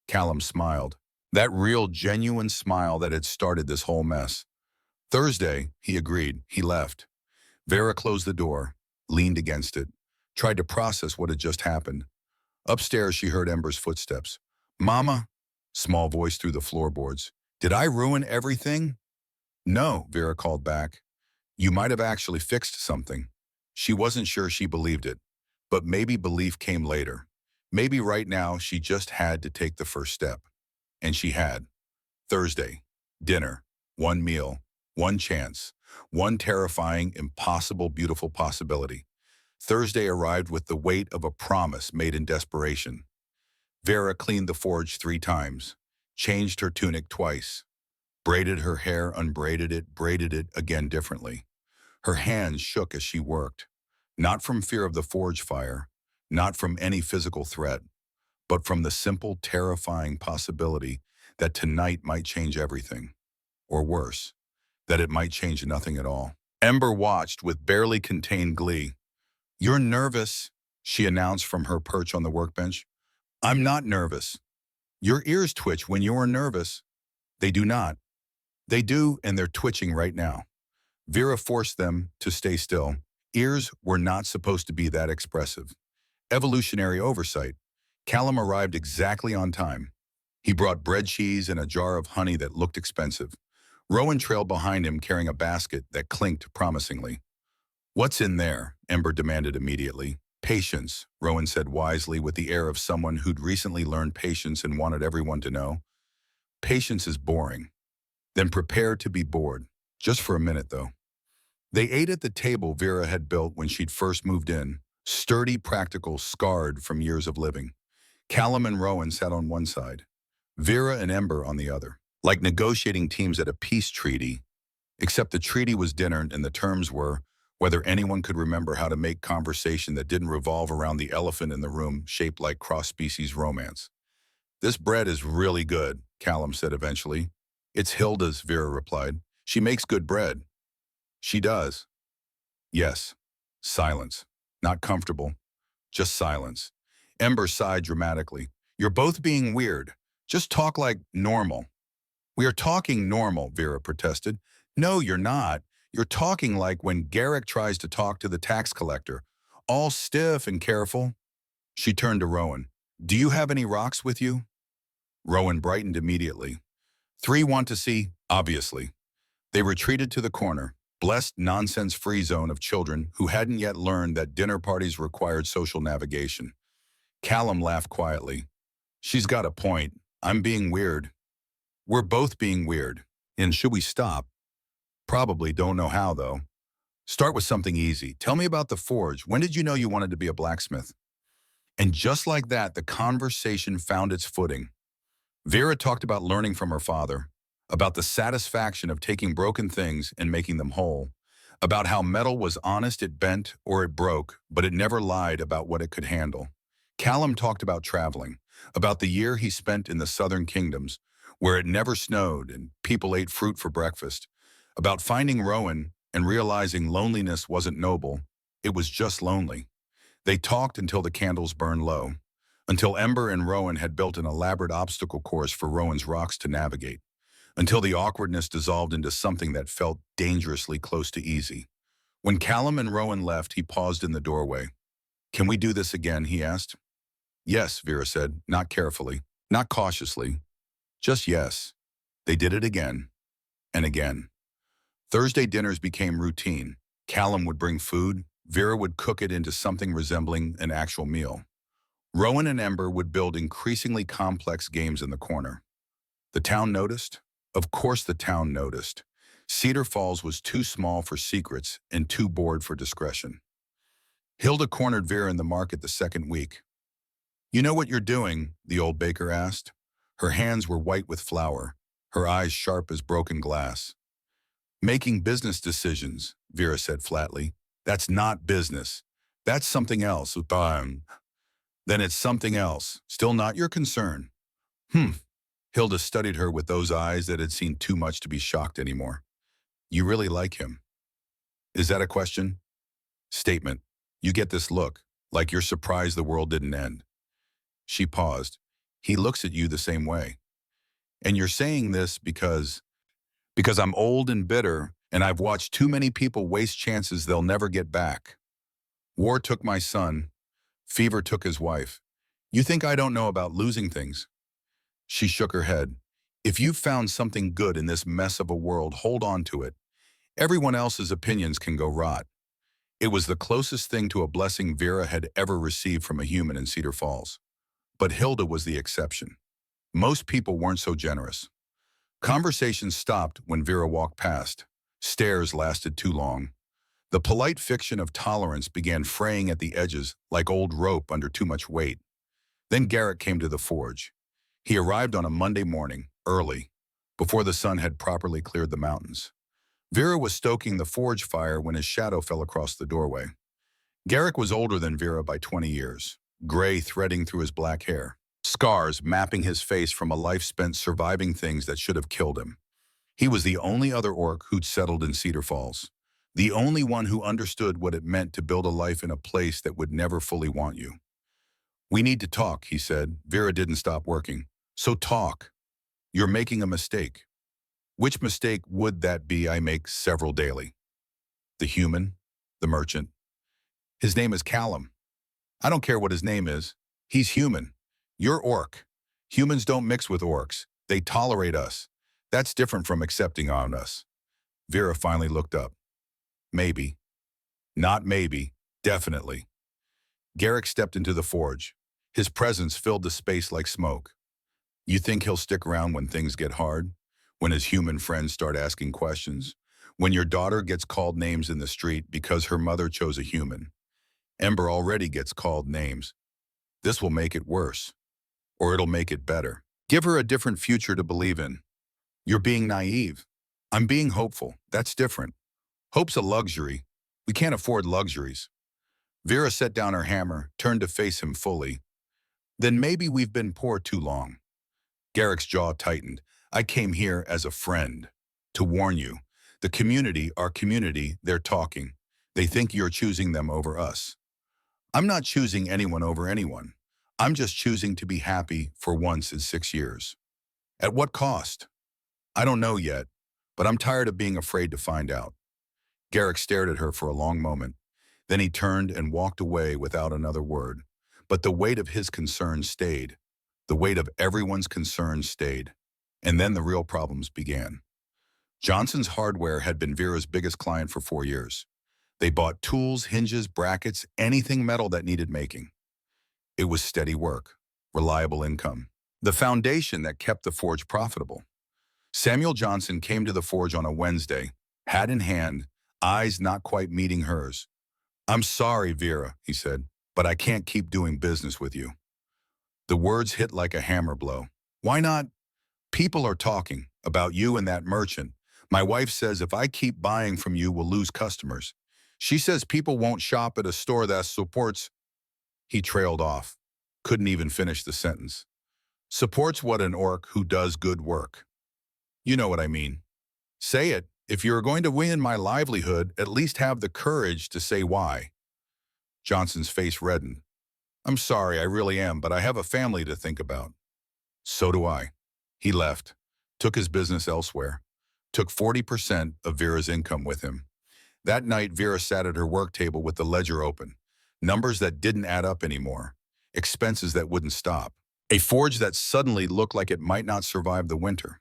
Callum smiled. That real, genuine smile that had started this whole mess. Thursday, he agreed. He left. Vera closed the door, leaned against it, tried to process what had just happened. Upstairs, she heard Ember's footsteps. Mama, small voice through the floorboards. Did I ruin everything? No, Vera called back. You might have actually fixed something. She wasn't sure she believed it, but maybe belief came later. Maybe right now she just had to take the first step. And she had. Thursday, dinner, one meal, one chance, one terrifying, impossible, beautiful possibility. Thursday arrived with the weight of a promise made in desperation. Vera cleaned the forge 3 times, changed her tunic twice, braided her hair, unbraided it, braided it again differently. Her hands shook as she worked, not from fear of the forge fire, not from any physical threat, but from the simple, terrifying possibility that tonight might change everything. Or worse, that it might change nothing at all. Ember watched with barely contained glee. You're nervous, she announced from her perch on the workbench. I'm not nervous. Your ears twitch when you're nervous. They do not. They do, and they're twitching right now. Vera forced them to stay still. Ears were not supposed to be that expressive. Evolutionary oversight. Callum arrived exactly on time. He brought bread cheese and a jar of honey that looked expensive. Rowan trailed behind him carrying a basket that clinked promisingly. What's in there? Ember demanded immediately. Patience, Rowan said wisely with the air of someone who'd recently learned patience and wanted everyone to know. Patience is boring. Then prepare to be bored. Just for a minute, though. They ate at the table Vera had built when she'd first moved in. Sturdy, practical, scarred from years of living. Callum and Rowan sat on one side, Vera and Ember on the other, like negotiating teams at a peace treaty, except the treaty was dinner and the terms were whether anyone could remember how to make conversation that didn't revolve around the elephant in the room shaped like cross-species romance. This bread is really good, Callum said eventually. It's Hilda's, Vera replied. She makes good bread. She does. Yes. Silence. Not comfortable. Just silence. Ember sighed dramatically. You're both being weird. Just talk like normal. We are talking normal, Vera protested. No, you're not. You're talking like when Garrick tries to talk to the tax collector. All stiff and careful. She turned to Rowan. Do you have any rocks with you? Rowan brightened immediately. 3 want to see, obviously. They retreated to the corner, blessed nonsense-free zone of children who hadn't yet learned that dinner parties required social navigation. Callum laughed quietly. She's got a point. I'm being weird. We're both being weird. And should we stop? Probably don't know how, though. Start with something easy. Tell me about the forge. When did you know you wanted to be a blacksmith? And just like that, the conversation found its footing. Vera talked about learning from her father, about the satisfaction of taking broken things and making them whole, about how metal was honest, it bent or it broke, but it never lied about what it could handle. Callum talked about traveling, about the year he spent in the southern kingdoms, where it never snowed and people ate fruit for breakfast, about finding Rowan and realizing loneliness wasn't noble, it was just lonely. They talked until the candles burned low, until Ember and Rowan had built an elaborate obstacle course for Rowan's rocks to navigate, until the awkwardness dissolved into something that felt dangerously close to easy. When Callum and Rowan left, he paused in the doorway. "Can we do this again?" he asked. "Yes," Vera said, not carefully, not cautiously, just yes. They did it again and again. Thursday dinners became routine. Callum would bring food, Vera would cook it into something resembling an actual meal. Rowan and Ember would build increasingly complex games in the corner. The town noticed? Of course the town noticed. Cedar Falls was too small for secrets and too bored for discretion. Hilda cornered Vera in the market the second week. "You know what you're doing?" the old baker asked. Her hands were white with flour, her eyes sharp as broken glass. "Making business decisions," Vera said flatly. "That's not business. That's something else. Then it's something else. Still not your concern." Hilda studied her with those eyes that had seen too much to be shocked anymore. "You really like him." "Is that a question?" "Statement. You get this look, like you're surprised the world didn't end." She paused. "He looks at you the same way. And you're saying this because I'm old and bitter, and I've watched too many people waste chances they'll never get back. War took my son. Fever took his wife. You think I don't know about losing things?" She shook her head. "If you've found something good in this mess of a world, hold on to it. Everyone else's opinions can go rot." It was the closest thing to a blessing Vera had ever received from a human in Cedar Falls. But Hilda was the exception. Most people weren't so generous. Conversations stopped when Vera walked past. Stares lasted too long. The polite fiction of tolerance began fraying at the edges like old rope under too much weight. Then Garrett came to the forge. He arrived on a Monday morning, early, before the sun had properly cleared the mountains. Vera was stoking the forge fire when his shadow fell across the doorway. Garrett was older than Vera by 20 years, gray threading through his black hair, scars mapping his face from a life spent surviving things that should have killed him. He was the only other orc who'd settled in Cedar Falls, the only one who understood what it meant to build a life in a place that would never fully want you. "We need to talk," he said. Vera didn't stop working. "So talk. You're making a mistake." "Which mistake would that be?" "I make several daily." "The human, the merchant." "His name is Callum." "I don't care what his name is. He's human. You're orc. Humans don't mix with orcs. They tolerate us. That's different from accepting on us." Vera finally looked up. "Maybe." "Not maybe. Definitely." Garrick stepped into the forge. His presence filled the space like smoke. "You think he'll stick around when things get hard? When his human friends start asking questions? When your daughter gets called names in the street because her mother chose a human? Ember already gets called names. This will make it worse. Or it'll make it better. Give her a different future to believe in." "You're being naive." "I'm being hopeful. That's different. Hope's a luxury. We can't afford luxuries." Vera set down her hammer, turned to face him fully. "Then maybe we've been poor too long." Garrick's jaw tightened. "I came here as a friend. To warn you. The community, our community, they're talking. They think you're choosing them over us." "I'm not choosing anyone over anyone. I'm just choosing to be happy for once in 6 years." "At what cost?" "I don't know yet, but I'm tired of being afraid to find out." Garrick stared at her for a long moment. Then he turned and walked away without another word. But the weight of his concern stayed. The weight of everyone's concern stayed. And then the real problems began. Johnson's Hardware had been Vera's biggest client for 4 years. They bought tools, hinges, brackets, anything metal that needed making. It was steady work, reliable income, the foundation that kept the forge profitable. Samuel Johnson came to the forge on a Wednesday, hat in hand, eyes not quite meeting hers. "I'm sorry, Vera," he said, "but I can't keep doing business with you." The words hit like a hammer blow. "Why not?" "People are talking about you and that merchant. My wife says if I keep buying from you, we'll lose customers. She says people won't shop at a store that supports—" He trailed off. Couldn't even finish the sentence. "Supports what? An orc who does good work. You know what I mean. Say it. If you're going to win my livelihood, at least have the courage to say why." Johnson's face reddened. "I'm sorry, I really am, but I have a family to think about." "So do I." He left, took his business elsewhere, took 40% of Vera's income with him. That night, Vera sat at her work table with the ledger open. Numbers that didn't add up anymore. Expenses that wouldn't stop. A forge that suddenly looked like it might not survive the winter.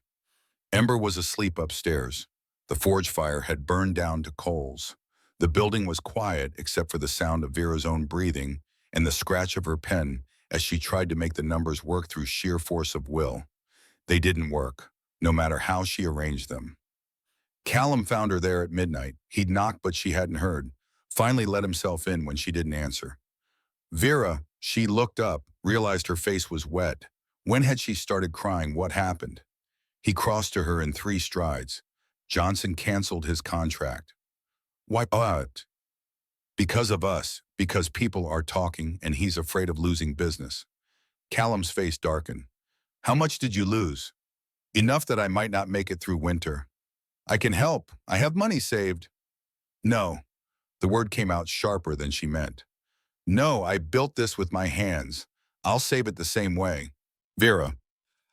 Ember was asleep upstairs. The forge fire had burned down to coals. The building was quiet except for the sound of Vera's own breathing and the scratch of her pen as she tried to make the numbers work through sheer force of will. They didn't work, no matter how she arranged them. Callum found her there at midnight. He'd knocked, but she hadn't heard. Finally let himself in when she didn't answer. "Vera," she looked up, realized her face was wet. When had she started crying? What happened? He crossed to her in 3 strides. "Johnson canceled his contract." "Why what?" "Because of us, because people are talking and he's afraid of losing business." Callum's face darkened. "How much did you lose?" "Enough that I might not make it through winter." "I can help. I have money saved." "No." The word came out sharper than she meant. "No, I built this with my hands. I'll save it the same way." "Vera,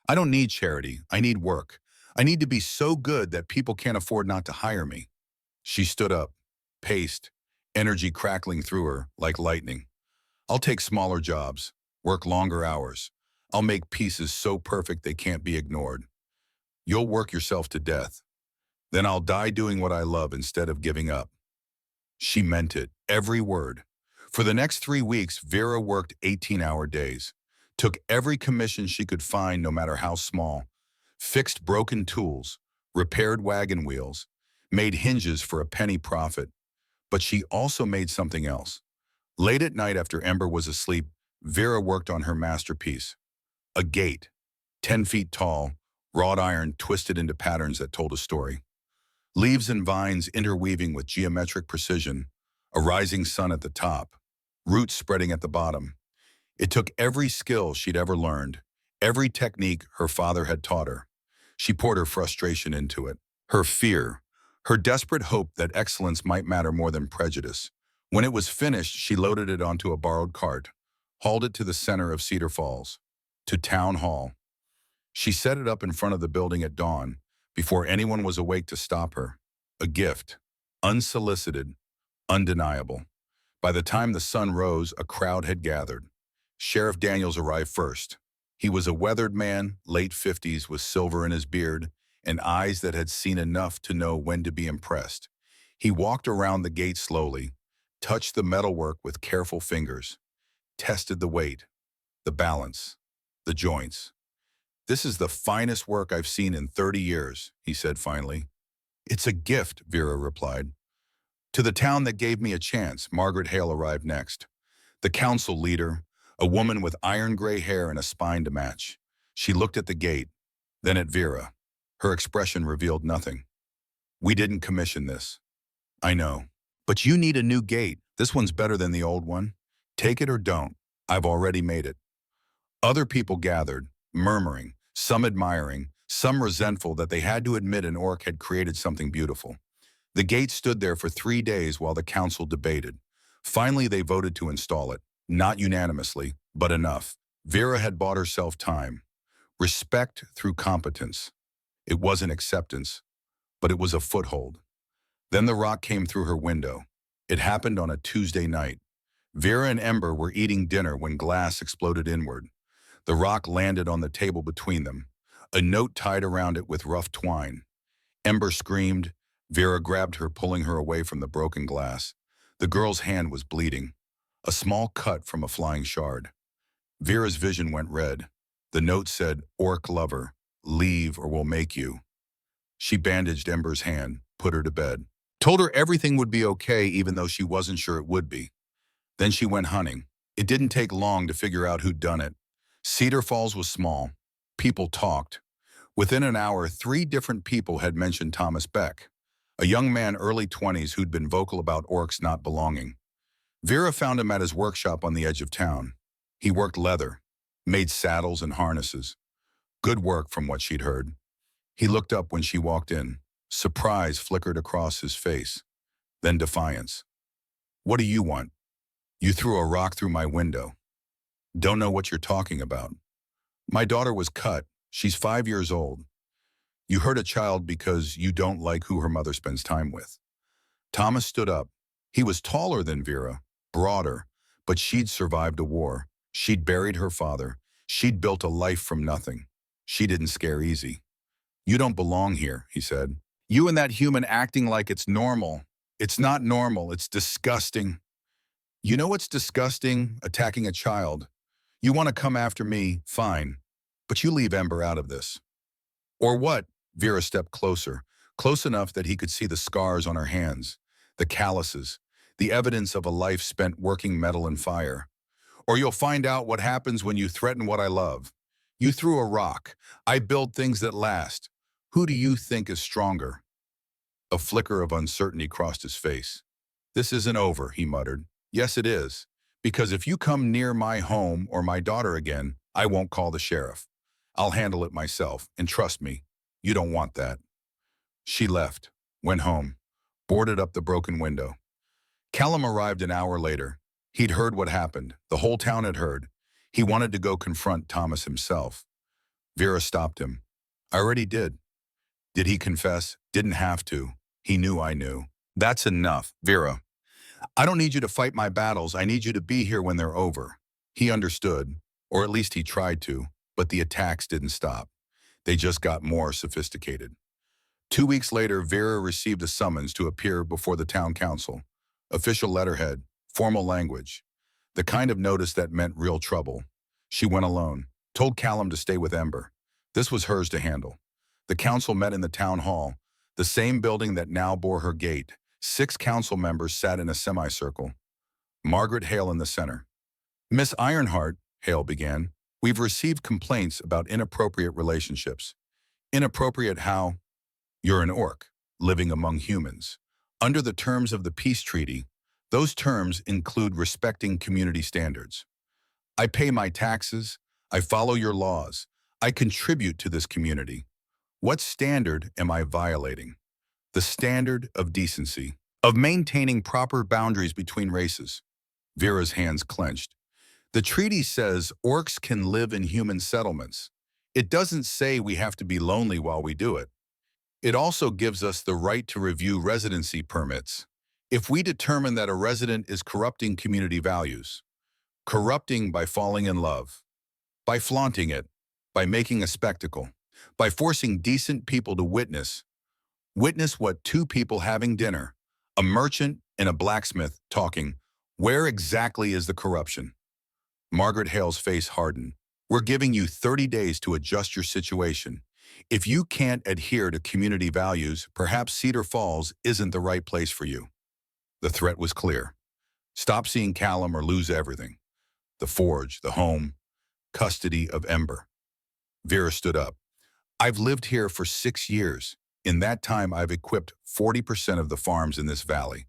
I don't need charity. I need work. I need to be so good that people can't afford not to hire me." She stood up, paced, energy crackling through her like lightning. "I'll take smaller jobs, work longer hours. I'll make pieces so perfect they can't be ignored. You'll work yourself to death. Then I'll die doing what I love instead of giving up." She meant it, every word. For the next 3 weeks, Vera worked 18-hour days, took every commission she could find no matter how small, fixed broken tools, repaired wagon wheels, made hinges for a penny profit. But she also made something else. Late at night after Ember was asleep, Vera worked on her masterpiece. A gate, 10 feet tall, wrought iron twisted into patterns that told a story. Leaves and vines interweaving with geometric precision, a rising sun at the top, roots spreading at the bottom. It took every skill she'd ever learned, every technique her father had taught her. She poured her frustration into it, her fear, her desperate hope that excellence might matter more than prejudice. When it was finished, she loaded it onto a borrowed cart, hauled it to the center of Cedar Falls, to Town Hall. She set it up in front of the building at dawn, before anyone was awake to stop her. A gift, unsolicited, undeniable. By the time the sun rose, a crowd had gathered. Sheriff Daniels arrived first. He was a weathered man, late 50s, with silver in his beard and eyes that had seen enough to know when to be impressed. He walked around the gate slowly, touched the metalwork with careful fingers, tested the weight, the balance, the joints. "This is the finest work I've seen in 30 years, he said finally. "It's a gift," Vera replied. "To the town that gave me a chance." Margaret Hale arrived next. The council leader, a woman with iron gray hair and a spine to match. She looked at the gate, then at Vera. Her expression revealed nothing. "We didn't commission this." "I know. But you need a new gate. This one's better than the old one. Take it or don't. I've already made it." Other people gathered, murmuring, some admiring, some resentful that they had to admit an orc had created something beautiful. The gate stood there for 3 days while the council debated. Finally, they voted to install it. Not unanimously, but enough. Vera had bought herself time. Respect through competence. It wasn't acceptance, but it was a foothold. Then the rock came through her window. It happened on a Tuesday night. Vera and Ember were eating dinner when glass exploded inward. The rock landed on the table between them, a note tied around it with rough twine. Ember screamed. Vera grabbed her, pulling her away from the broken glass. The girl's hand was bleeding, a small cut from a flying shard. Vera's vision went red. The note said, "Orc lover, leave or we'll make you." She bandaged Ember's hand, put her to bed. Told her everything would be okay even though she wasn't sure it would be. Then she went hunting. It didn't take long to figure out who'd done it. Cedar Falls was small. People talked. Within an hour, 3 different people had mentioned Thomas Beck, a young man early 20s who'd been vocal about orcs not belonging. Vera found him at his workshop on the edge of town. He worked leather, made saddles and harnesses. Good work from what she'd heard. He looked up when she walked in. Surprise flickered across his face, then defiance. "What do you want? You threw a rock through my window. Don't know what you're talking about. My daughter was cut. She's 5 years old. You hurt a child because you don't like who her mother spends time with." Thomas stood up. He was taller than Vera, broader, but she'd survived a war. She'd buried her father. She'd built a life from nothing. She didn't scare easy. "You don't belong here," he said. "You and that human acting like it's normal. It's not normal. It's disgusting." "You know what's disgusting? Attacking a child. You want to come after me? Fine. But you leave Ember out of this." "Or what?" Vera stepped closer, close enough that he could see the scars on her hands, the calluses, the evidence of a life spent working metal and fire. "Or you'll find out what happens when you threaten what I love. You threw a rock. I build things that last. Who do you think is stronger?" A flicker of uncertainty crossed his face. "This isn't over," he muttered. "Yes, it is. Because if you come near my home or my daughter again, I won't call the sheriff. I'll handle it myself, and trust me, you don't want that." She left, went home, boarded up the broken window. Callum arrived an hour later. He'd heard what happened. The whole town had heard. He wanted to go confront Thomas himself. Vera stopped him. "I already did." Did he confess? Didn't have to. He knew I knew. "That's enough, Vera. I don't need you to fight my battles. I need you to be here when they're over." He understood, or at least he tried to, but the attacks didn't stop. They just got more sophisticated. 2 weeks later, Vera received a summons to appear before the town council. Official letterhead, formal language. The kind of notice that meant real trouble. She went alone, told Callum to stay with Ember. This was hers to handle. The council met in the town hall, the same building that now bore her gate. 6 council members sat in a semicircle. Margaret Hale in the center. "Miss Ironheart," Hale began, "we've received complaints about inappropriate relationships." "Inappropriate how?" "You're an orc, living among humans. Under the terms of the peace treaty, those terms include respecting community standards. I pay my taxes, I follow your laws, I contribute to this community. What standard am I violating? The standard of decency, of maintaining proper boundaries between races." Vera's hands clenched. "The treaty says orcs can live in human settlements. It doesn't say we have to be lonely while we do it. It also gives us the right to review residency permits if we determine that a resident is corrupting community values. Corrupting by falling in love, by flaunting it, by making a spectacle, by forcing decent people to witness what 2 people having dinner, a merchant and a blacksmith talking. Where exactly is the corruption?" Margaret Hale's face hardened. "We're giving you 30 days to adjust your situation. If you can't adhere to community values, perhaps Cedar Falls isn't the right place for you." The threat was clear. Stop seeing Callum or lose everything. The forge, the home, custody of Ember. Vera stood up. "I've lived here for 6 years. In that time, I've equipped 40% of the farms in this valley.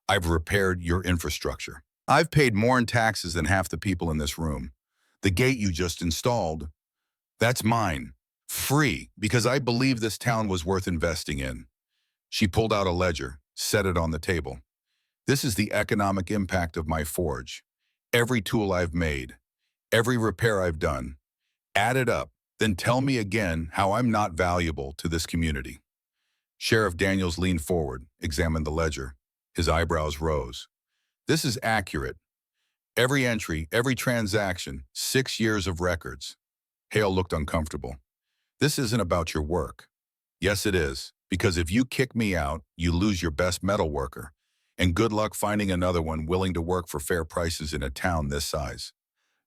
I've repaired your infrastructure. I've paid more in taxes than half the people in this room. The gate you just installed, that's mine. Free, because I believe this town was worth investing in." She pulled out a ledger, set it on the table. "This is the economic impact of my forge. Every tool I've made, every repair I've done. Add it up, then tell me again how I'm not valuable to this community." Sheriff Daniels leaned forward, examined the ledger. His eyebrows rose. "This is accurate. Every entry, every transaction, 6 years of records." Hale looked uncomfortable. "This isn't about your work." "Yes, it is, because if you kick me out, you lose your best metal worker. And good luck finding another one willing to work for fair prices in a town this size."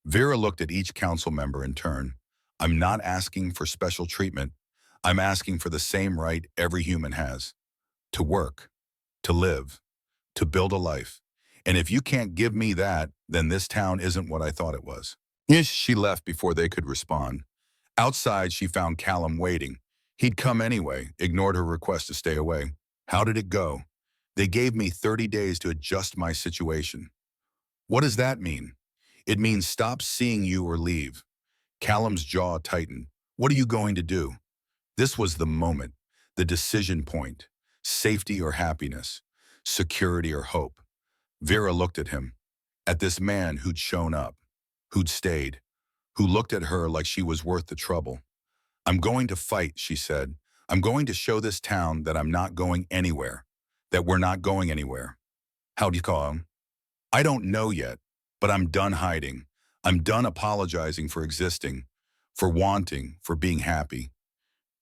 Vera looked at each council member in turn. "I'm not asking for special treatment. I'm asking for the same right every human has. To work." to live, to build a life. And if you can't give me that, then this town isn't what I thought it was. Yes, she left before they could respond. Outside, she found Callum waiting. He'd come anyway, ignored her request to stay away. How did it go? They gave me 30 days to adjust my situation. What does that mean? It means stop seeing you or leave. Callum's jaw tightened. What are you going to do? This was the moment, the decision point. Safety or happiness, security or hope. Vera looked at him, at this man who'd shown up, who'd stayed, who looked at her like she was worth the trouble. I'm going to fight, she said. I'm going to show this town that I'm not going anywhere, that we're not going anywhere. How do you call him? I don't know yet, but I'm done hiding. I'm done apologizing for existing, for wanting, for being happy.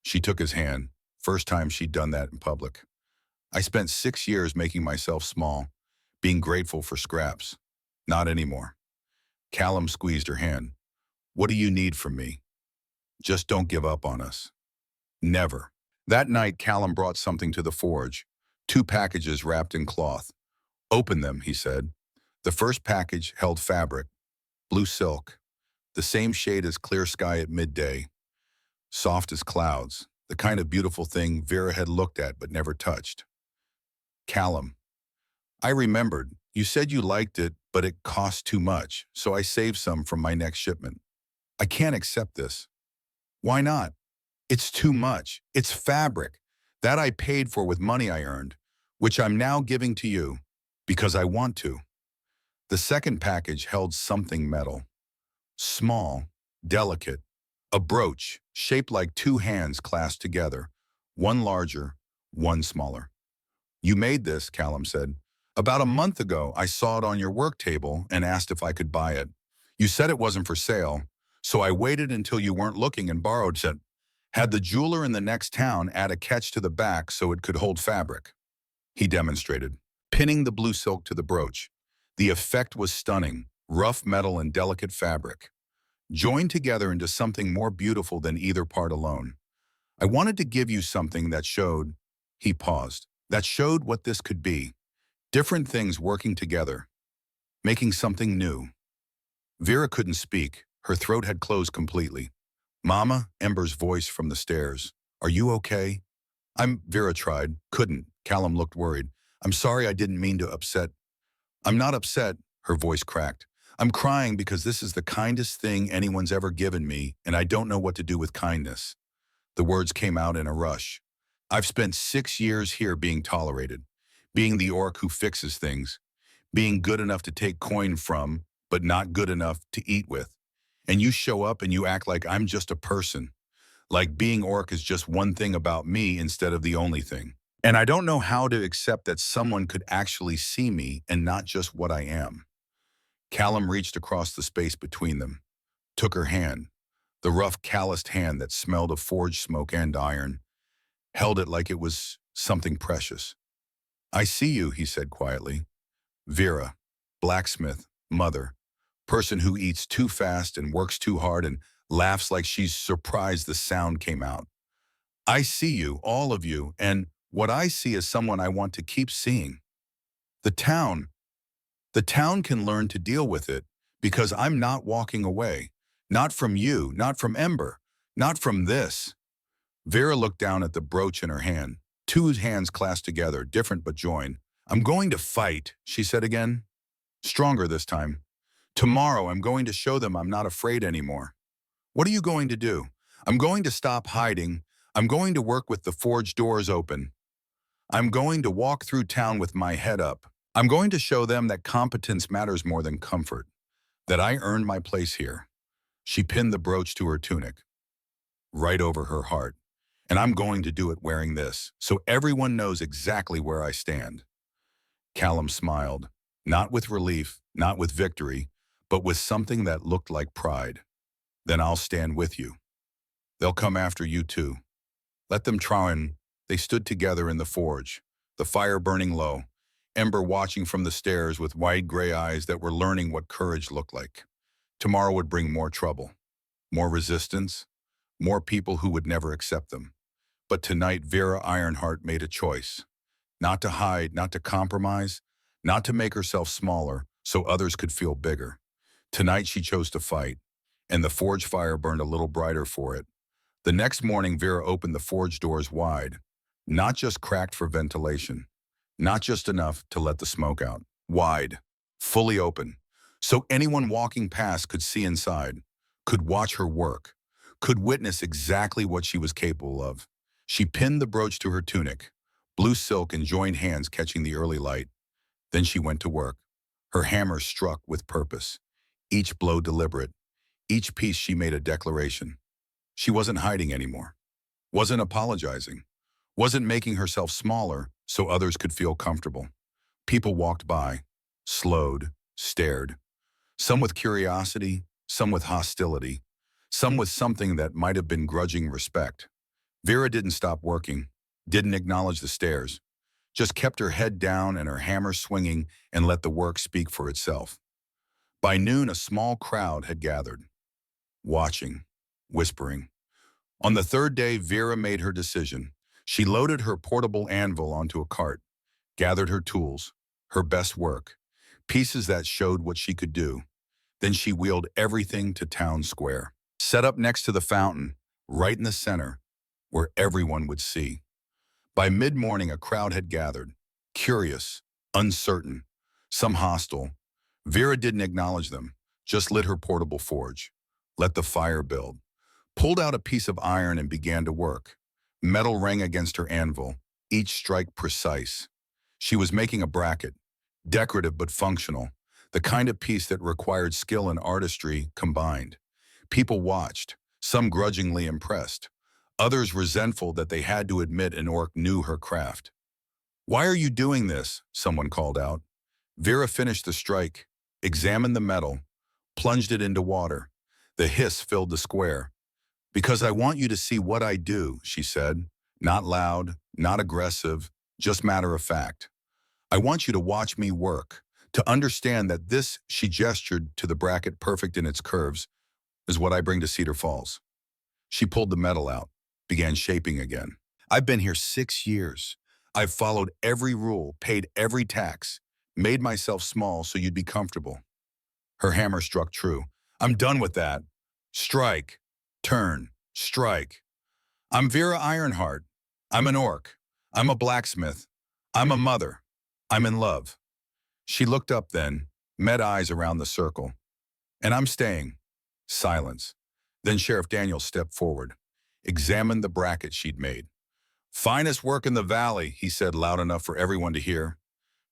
She took his hand, first time she'd done that in public. I spent 6 years making myself small, being grateful for scraps. Not anymore. Callum squeezed her hand. What do you need from me? Just don't give up on us. Never. That night, Callum brought something to the forge. 2 packages wrapped in cloth. Open them, he said. The first package held fabric, blue silk, the same shade as clear sky at midday, soft as clouds, the kind of beautiful thing Vera had looked at but never touched. Callum, I remembered. You said you liked it, but it cost too much, so I saved some from my next shipment. I can't accept this. Why not? It's too much. It's fabric. That I paid for with money I earned, which I'm now giving to you, because I want to. The second package held something metal. Small, delicate, a brooch shaped like 2 hands clasped together, one larger, one smaller. You made this, Callum said. About a month ago, I saw it on your work table and asked if I could buy it. You said it wasn't for sale, so I waited until you weren't looking and borrowed it. Had the jeweler in the next town add a catch to the back so it could hold fabric. He demonstrated, pinning the blue silk to the brooch. The effect was stunning, rough metal and delicate fabric, joined together into something more beautiful than either part alone. I wanted to give you something that showed, he paused, that showed what this could be. Different things working together, making something new. Vera couldn't speak. Her throat had closed completely. Mama, Ember's voice from the stairs. Are you okay? Vera tried, couldn't. Callum looked worried. I'm sorry, I didn't mean to upset. I'm not upset, her voice cracked. I'm crying because this is the kindest thing anyone's ever given me, and I don't know what to do with kindness. The words came out in a rush. I've spent 6 years here being tolerated, being the orc who fixes things, being good enough to take coin from, but not good enough to eat with. And you show up and you act like I'm just a person, like being orc is just one thing about me instead of the only thing. And I don't know how to accept that someone could actually see me and not just what I am. Callum reached across the space between them, took her hand, the rough, calloused hand that smelled of forged smoke and iron, held it like it was something precious. I see you, he said quietly. Vera, blacksmith, mother, person who eats too fast and works too hard and laughs like she's surprised the sound came out. I see you, all of you, and what I see is someone I want to keep seeing. The town can learn to deal with it because I'm not walking away. Not from you, not from Ember, not from this. Vera looked down at the brooch in her hand, 2 hands clasped together, different but joined. I'm going to fight, she said again. Stronger this time. Tomorrow I'm going to show them I'm not afraid anymore. What are you going to do? I'm going to stop hiding. I'm going to work with the forge doors open. I'm going to walk through town with my head up. I'm going to show them that competence matters more than comfort, that I earned my place here. She pinned the brooch to her tunic, right over her heart. And I'm going to do it wearing this, so everyone knows exactly where I stand. Callum smiled, not with relief, not with victory, but with something that looked like pride. Then I'll stand with you. They'll come after you too. Let them try. And they stood together in the forge, the fire burning low, Ember watching from the stairs with wide gray eyes that were learning what courage looked like. Tomorrow would bring more trouble, more resistance, more people who would never accept them. But tonight Vera Ironheart made a choice. Not to hide, not to compromise, not to make herself smaller so others could feel bigger. Tonight she chose to fight, and the forge fire burned a little brighter for it. The next morning, Vera opened the forge doors wide, not just cracked for ventilation, not just enough to let the smoke out. Wide, fully open, so anyone walking past could see inside, could watch her work, could witness exactly what she was capable of. She pinned the brooch to her tunic, blue silk and joined hands catching the early light. Then she went to work. Her hammer struck with purpose, each blow deliberate, each piece she made a declaration. She wasn't hiding anymore, wasn't apologizing, wasn't making herself smaller so others could feel comfortable. People walked by, slowed, stared, some with curiosity, some with hostility, some with something that might have been grudging respect. Vera didn't stop working, didn't acknowledge the stares, just kept her head down and her hammer swinging and let the work speak for itself. By noon, a small crowd had gathered, watching, whispering. On the third day, Vera made her decision. She loaded her portable anvil onto a cart, gathered her tools, her best work, pieces that showed what she could do. Then she wheeled everything to town square, set up next to the fountain, right in the center, where everyone would see. By mid-morning, a crowd had gathered, curious, uncertain, some hostile. Vera didn't acknowledge them, just lit her portable forge, let the fire build, pulled out a piece of iron and began to work. Metal rang against her anvil, each strike precise. She was making a bracket, decorative but functional, the kind of piece that required skill and artistry combined. People watched, some grudgingly impressed, others resentful that they had to admit an orc knew her craft. "Why are you doing this?" someone called out. Vera finished the strike, examined the metal, plunged it into water. The hiss filled the square. "Because I want you to see what I do," she said. Not loud, not aggressive, just matter of fact. "I want you to watch me work, to understand that this," she gestured to the bracket perfect in its curves, "is what I bring to Cedar Falls." She pulled the metal out, began shaping again. "I've been here 6 years. I've followed every rule, paid every tax, made myself small so you'd be comfortable." Her hammer struck true. "I'm done with that. Strike, turn, strike. I'm Vera Ironheart. I'm an orc. I'm a blacksmith. I'm a mother. I'm in love." She looked up then, met eyes around the circle. "And I'm staying." Silence. Then Sheriff Daniel stepped forward, examined the bracket she'd made. "Finest work in the valley," he said loud enough for everyone to hear.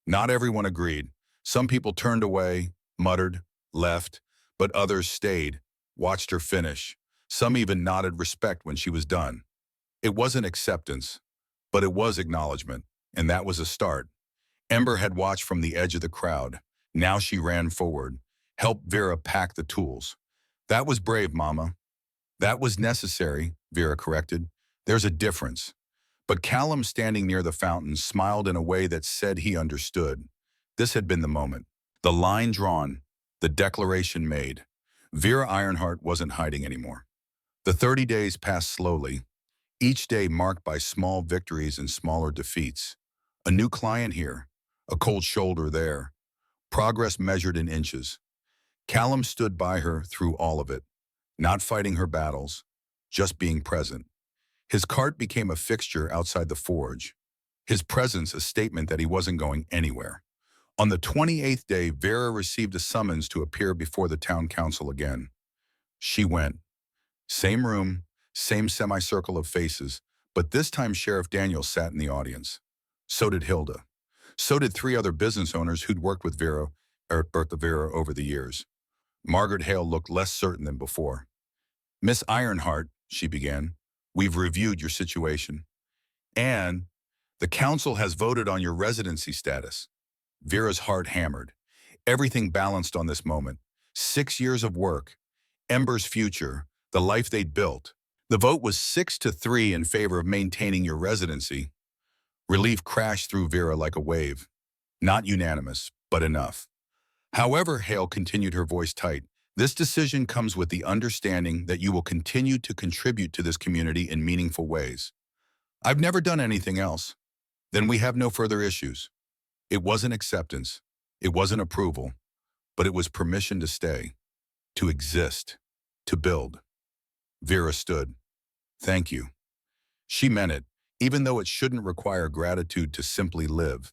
Not everyone agreed. Some people turned away, muttered, left, but others stayed, watched her finish. Some even nodded respect when she was done. It wasn't acceptance, but it was acknowledgement, and that was a start. Ember had watched from the edge of the crowd. Now she ran forward, helped Vera pack the tools. "That was brave, Mama." "That was necessary," Vera corrected. "There's a difference." But Callum, standing near the fountain, smiled in a way that said he understood. This had been the moment. The line drawn, the declaration made. Vera Ironheart wasn't hiding anymore. The 30 days passed slowly, each day marked by small victories and smaller defeats. A new client here, a cold shoulder there, progress measured in inches. Callum stood by her through all of it, not fighting her battles, just being present. His cart became a fixture outside the forge, his presence a statement that he wasn't going anywhere. On the 28th day, Vera received a summons to appear before the town council again. She went. Same room, same semicircle of faces, but this time Sheriff Daniel sat in the audience. So did Hilda. So did 3 other business owners who'd worked with Bertha Vera over the years. Margaret Hale looked less certain than before. "Miss Ironheart," she began, "we've reviewed your situation. And the council has voted on your residency status." Vera's heart hammered. Everything balanced on this moment. 6 years of work, Ember's future, the life they'd built. The vote was 6-3 in favor of maintaining your residency. Relief crashed through Vera like a wave. Not unanimous, but enough. "However," Hale continued, her voice tight, "this decision comes with the understanding that you will continue to contribute to this community in meaningful ways. I've never done anything else. Then we have no further issues. It wasn't acceptance. It wasn't approval, but it was permission to stay, to exist, to build. Vera stood. Thank you. She meant it, even though it shouldn't require gratitude to simply live,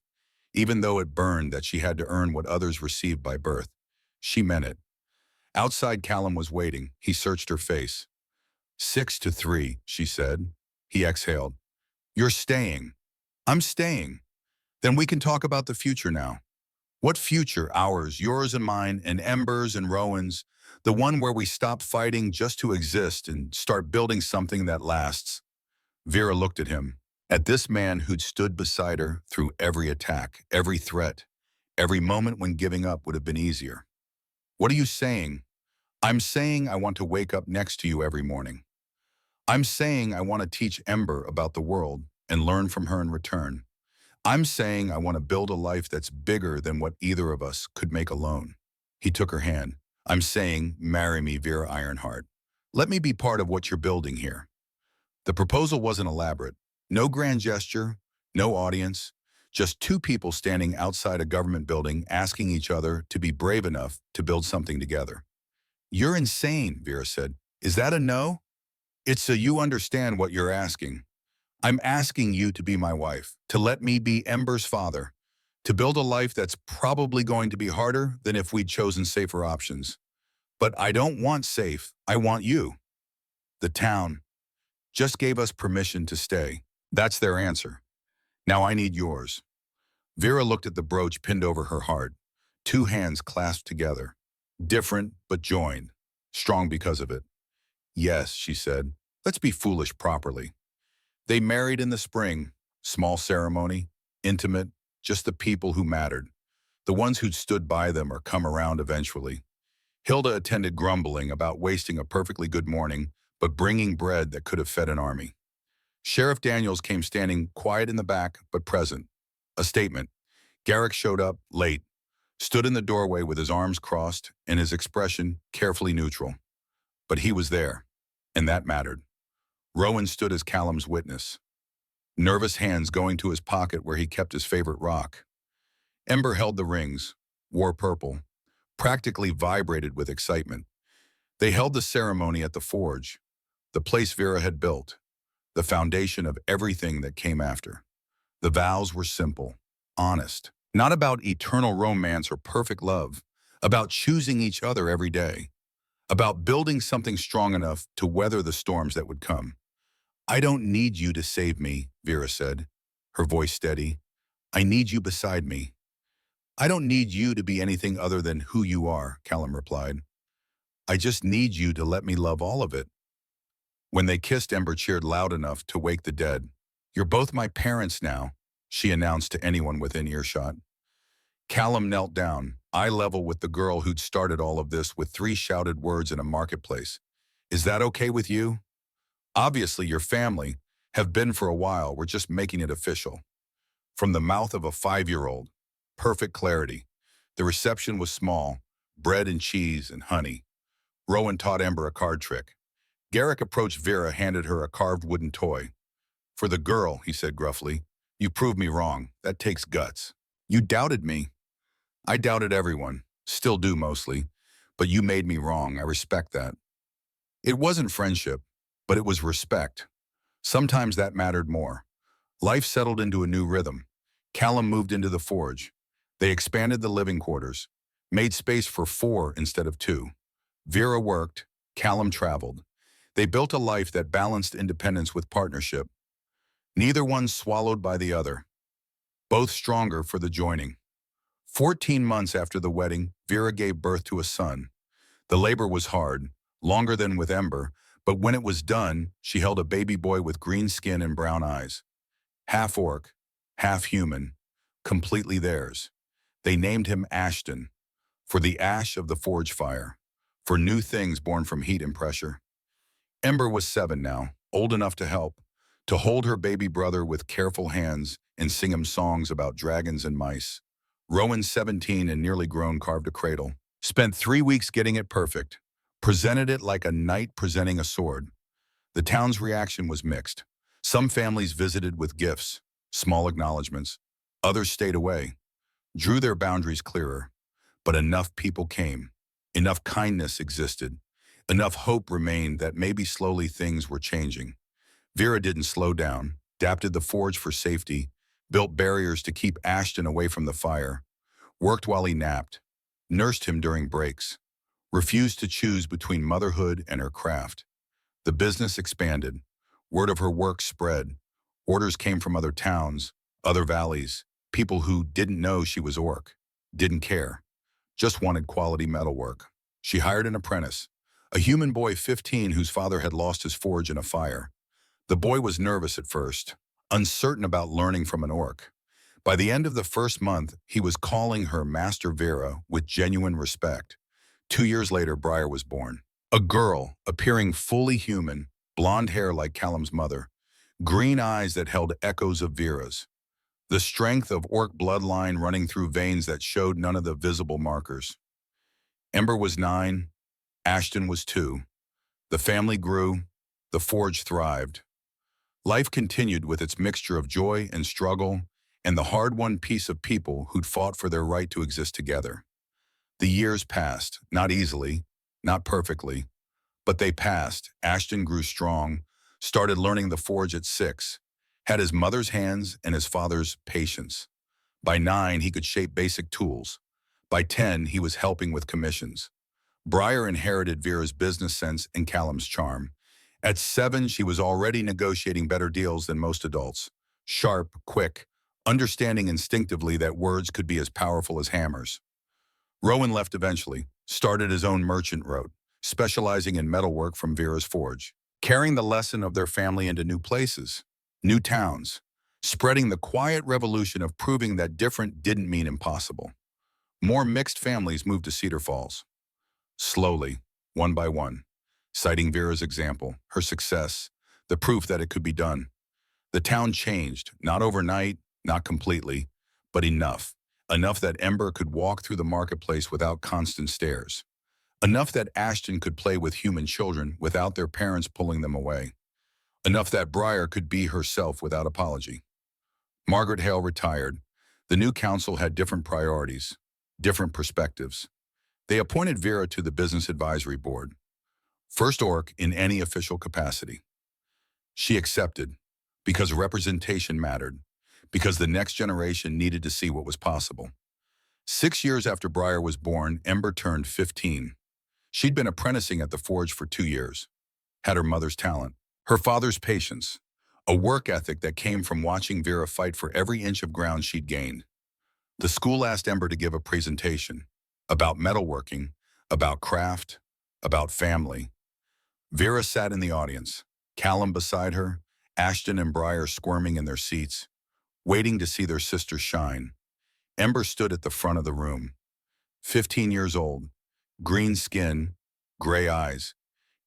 even though it burned that she had to earn what others received by birth. She meant it. Outside, Callum was waiting. He searched her face. 6-3, she said. He exhaled. You're staying. I'm staying. Then we can talk about the future now. What future? Ours, yours and mine, and Ember's and Rowan's. The one where we stop fighting just to exist and start building something that lasts. Vera looked at him, at this man who'd stood beside her through every attack, every threat, every moment when giving up would have been easier. What are you saying? I'm saying I want to wake up next to you every morning. I'm saying I want to teach Ember about the world and learn from her in return. I'm saying I want to build a life that's bigger than what either of us could make alone. He took her hand. I'm saying, marry me, Vera Ironheart. Let me be part of what you're building here. The proposal wasn't elaborate. No grand gesture, no audience, just two people standing outside a government building asking each other to be brave enough to build something together. You're insane, Vera said. Is that a no? It's so you understand what you're asking. I'm asking you to be my wife, to let me be Ember's father, to build a life that's probably going to be harder than if we'd chosen safer options. But I don't want safe, I want you. The town just gave us permission to stay. That's their answer. Now I need yours. Vera looked at the brooch pinned over her heart, two hands clasped together, different but joined, strong because of it. Yes, she said, let's be foolish properly. They married in the spring, small ceremony, intimate, just the people who mattered, the ones who'd stood by them or come around eventually. Hilda attended grumbling about wasting a perfectly good morning, but bringing bread that could have fed an army. Sheriff Daniels came standing quiet in the back, but present. A statement. Garrick showed up, late, stood in the doorway with his arms crossed and his expression carefully neutral. But he was there, and that mattered. Rowan stood as Callum's witness, nervous hands going to his pocket where he kept his favorite rock. Ember held the rings, wore purple, practically vibrated with excitement. They held the ceremony at the forge, the place Vera had built, the foundation of everything that came after. The vows were simple, honest, not about eternal romance or perfect love, about choosing each other every day, about building something strong enough to weather the storms that would come. I don't need you to save me, Vera said, her voice steady. I need you beside me. I don't need you to be anything other than who you are, Callum replied. I just need you to let me love all of it. When they kissed, Ember cheered loud enough to wake the dead. You're both my parents now, she announced to anyone within earshot. Callum knelt down, eye level with the girl who'd started all of this with 3 shouted words in a marketplace. Is that okay with you? Obviously, your family have been for a while. We're just making it official. From the mouth of a 5-year-old, perfect clarity. The reception was small, bread and cheese and honey. Rowan taught Ember a card trick. Garrick approached Vera, handed her a carved wooden toy. For the girl, he said gruffly, you proved me wrong. That takes guts. You doubted me. I doubted everyone, still do mostly, but you made me wrong. I respect that. It wasn't friendship, but it was respect. Sometimes that mattered more. Life settled into a new rhythm. Callum moved into the forge. They expanded the living quarters, made space for 4 instead of 2. Vera worked, Callum traveled. They built a life that balanced independence with partnership. Neither one swallowed by the other. Both stronger for the joining. 14 months after the wedding, Vera gave birth to a son. The labor was hard, longer than with Ember, but when it was done, she held a baby boy with green skin and brown eyes. Half orc, half human, completely theirs. They named him Ashton, for the ash of the forge fire, for new things born from heat and pressure. Ember was 7 now, old enough to help, to hold her baby brother with careful hands and sing him songs about dragons and mice. Rowan, 17 and nearly grown, carved a cradle. Spent 3 weeks getting it perfect. Presented it like a knight presenting a sword. The town's reaction was mixed. Some families visited with gifts. small acknowledgments. Others stayed away, drew their boundaries clearer. But enough people came. Enough kindness existed. Enough hope remained that maybe slowly things were changing. Vera didn't slow down, adapted the forge for safety, built barriers to keep Ashton away from the fire, worked while he napped, nursed him during breaks, refused to choose between motherhood and her craft. The business expanded. Word of her work spread. Orders came from other towns, other valleys, people who didn't know she was Orc, didn't care, just wanted quality metalwork. She hired an apprentice, a human boy 15 whose father had lost his forge in a fire. The boy was nervous at first, uncertain about learning from an Orc. By the end of the first month, he was calling her Master Vera with genuine respect. 2 years later, Briar was born. A girl, appearing fully human, blonde hair like Callum's mother, green eyes that held echoes of Vera's. The strength of Orc bloodline running through veins that showed none of the visible markers. Ember was 9, Ashton was 2. The family grew, the forge thrived. Life continued with its mixture of joy and struggle, and the hard-won peace of people who'd fought for their right to exist together. The years passed, not easily, not perfectly, but they passed. Ashton grew strong, started learning the forge at 6, had his mother's hands and his father's patience. By 9, he could shape basic tools. By 10, he was helping with commissions. Briar inherited Vera's business sense and Callum's charm. At 7, she was already negotiating better deals than most adults. Sharp, quick, understanding instinctively that words could be as powerful as hammers. Rowan left eventually, started his own merchant route, specializing in metalwork from Vera's forge, carrying the lesson of their family into new places, new towns, spreading the quiet revolution of proving that different didn't mean impossible. More mixed families moved to Cedar Falls. Slowly, one by one, citing Vera's example, her success, the proof that it could be done. The town changed, not overnight, not completely, but enough. Enough that Ember could walk through the marketplace without constant stares. Enough that Ashton could play with human children without their parents pulling them away. Enough that Briar could be herself without apology. Margaret Hale retired. The new council had different priorities, different perspectives. They appointed Vera to the Business Advisory Board, first Orc in any official capacity. She accepted, because representation mattered, because the next generation needed to see what was possible. 6 years after Briar was born, Ember turned 15. She'd been apprenticing at the forge for 2 years, had her mother's talent, her father's patience, a work ethic that came from watching Vera fight for every inch of ground she'd gained. The school asked Ember to give a presentation about metalworking, about craft, about family. Vera sat in the audience, Callum beside her, Ashton and Briar squirming in their seats, waiting to see their sister shine. Ember stood at the front of the room, 15 years old, green skin, gray eyes,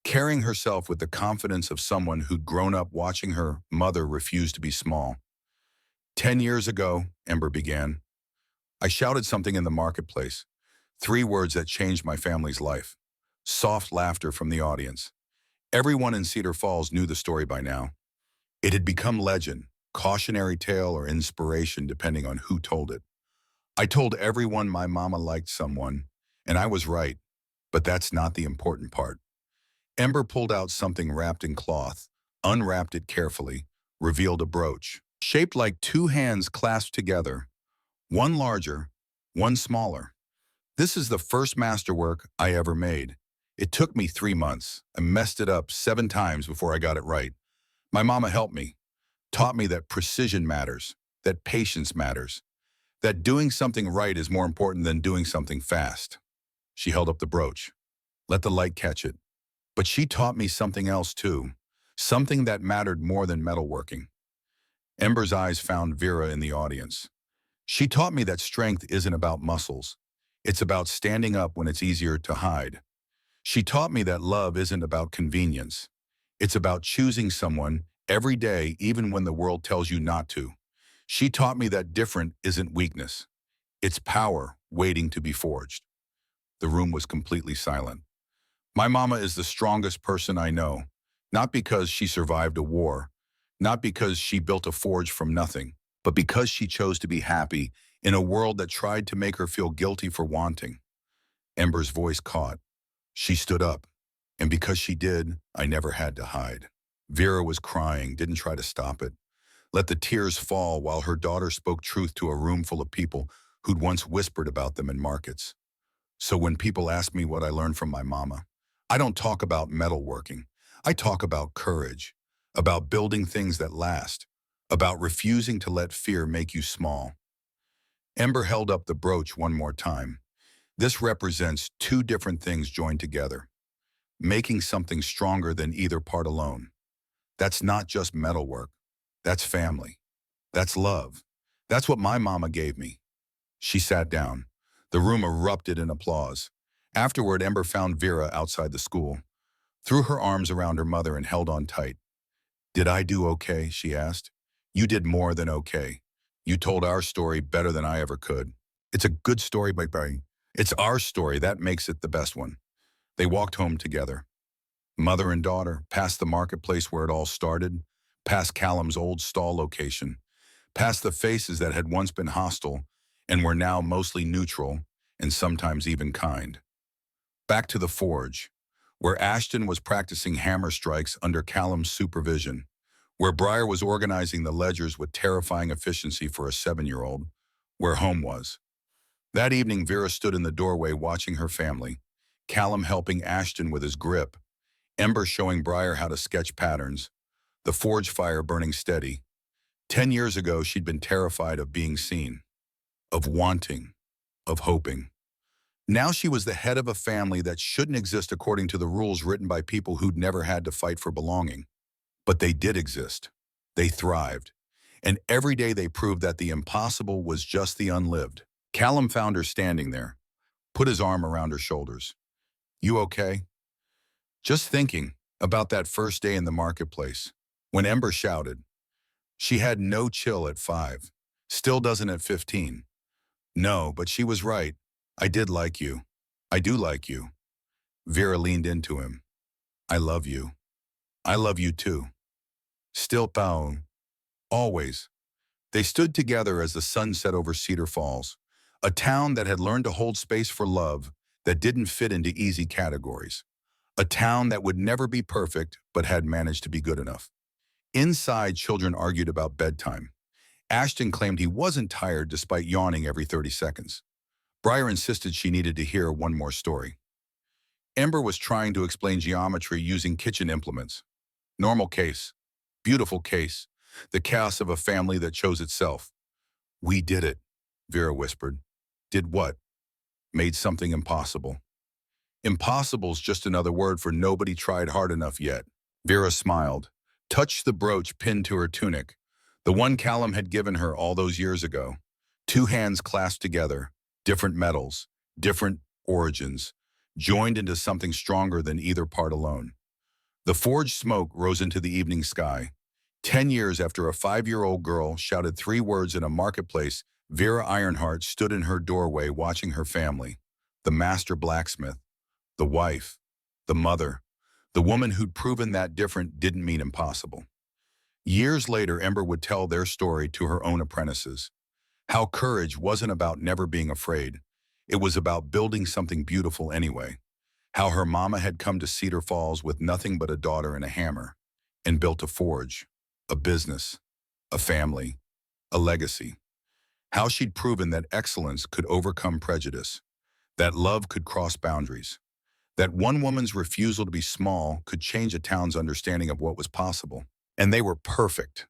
carrying herself with the confidence of someone who'd grown up watching her mother refuse to be small. 10 years ago, Ember began, I shouted something in the marketplace, 3 words that changed my family's life. Soft laughter from the audience. Everyone in Cedar Falls knew the story by now. It had become legend, cautionary tale or inspiration depending on who told it. I told everyone my mama liked someone, and I was right, but that's not the important part. Ember pulled out something wrapped in cloth, unwrapped it carefully, revealed a brooch, shaped like 2 hands clasped together, one larger, one smaller. This is the first masterwork I ever made. It took me 3 months. I messed it up 7 times before I got it right. My mama helped me, taught me that precision matters, that patience matters, that doing something right is more important than doing something fast. She held up the brooch. Let the light catch it. But she taught me something else too, something that mattered more than metalworking. Ember's eyes found Vera in the audience. She taught me that strength isn't about muscles. It's about standing up when it's easier to hide. She taught me that love isn't about convenience. It's about choosing someone every day, even when the world tells you not to. She taught me that different isn't weakness. It's power waiting to be forged. The room was completely silent. My mama is the strongest person I know, not because she survived a war, not because she built a forge from nothing, but because she chose to be happy in a world that tried to make her feel guilty for wanting. Ember's voice caught. She stood up, and because she did, I never had to hide. Vera was crying, didn't try to stop it. Let the tears fall while her daughter spoke truth to a room full of people who'd once whispered about them in markets. So when people ask me what I learned from my mama, I don't talk about metalworking. I talk about courage, about building things that last, about refusing to let fear make you small. Ember held up the brooch one more time. This represents two different things joined together, making something stronger than either part alone. That's not just metalwork. That's family. That's love. That's what my mama gave me. She sat down. The room erupted in applause. Afterward, Ember found Vera outside the school, threw her arms around her mother and held on tight. "Did I do okay?" she asked. "You did more than okay. You told our story better than I ever could. It's a good story, but it's our story. That makes it the best one." They walked home together, mother and daughter, past the marketplace where it all started, past Callum's old stall location, past the faces that had once been hostile and were now mostly neutral and sometimes even kind. Back to the forge, where Ashton was practicing hammer strikes under Callum's supervision, where Briar was organizing the ledgers with terrifying efficiency for a 7-year-old, where home was. That evening, Vera stood in the doorway watching her family, Callum helping Ashton with his grip, Ember showing Briar how to sketch patterns, the forge fire burning steady. 10 years ago, she'd been terrified of being seen, of wanting, of hoping. Now she was the head of a family that shouldn't exist according to the rules written by people who'd never had to fight for belonging. But they did exist. They thrived. And every day they proved that the impossible was just the unlived. Callum found her standing there, put his arm around her shoulders. "You okay?" Just thinking about that first day in the marketplace, when Ember shouted. She had no chill at 5, still doesn't at 15. No, but she was right. "I did like you. I do like you." Vera leaned into him. "I love you. I love you too." Still pow. Always. They stood together as the sun set over Cedar Falls, a town that had learned to hold space for love that didn't fit into easy categories. A town that would never be perfect but had managed to be good enough. Inside, children argued about bedtime. Ashton claimed he wasn't tired despite yawning every 30 seconds. Briar insisted she needed to hear one more story. Ember was trying to explain geometry using kitchen implements. Normal case. Beautiful case. The chaos of a family that chose itself. "We did it," Vera whispered. "Did what?" "Made something impossible." Impossible's just another word for nobody tried hard enough yet. Vera smiled, touched the brooch pinned to her tunic, the one Callum had given her all those years ago. Two hands clasped together, different metals, different origins, joined into something stronger than either part alone. The forge smoke rose into the evening sky. 10 years after a 5-year-old girl shouted 3 words in a marketplace, Vera Ironheart stood in her doorway watching her family, the master blacksmith, the wife, the mother, the woman who'd proven that different didn't mean impossible. Years later, Ember would tell their story to her own apprentices. How courage wasn't about never being afraid. It was about building something beautiful anyway. How her mama had come to Cedar Falls with nothing but a daughter and a hammer, and built a forge, a business, a family, a legacy. How she'd proven that excellence could overcome prejudice, that love could cross boundaries, that one woman's refusal to be small could change a town's understanding of what was possible. And they were perfect.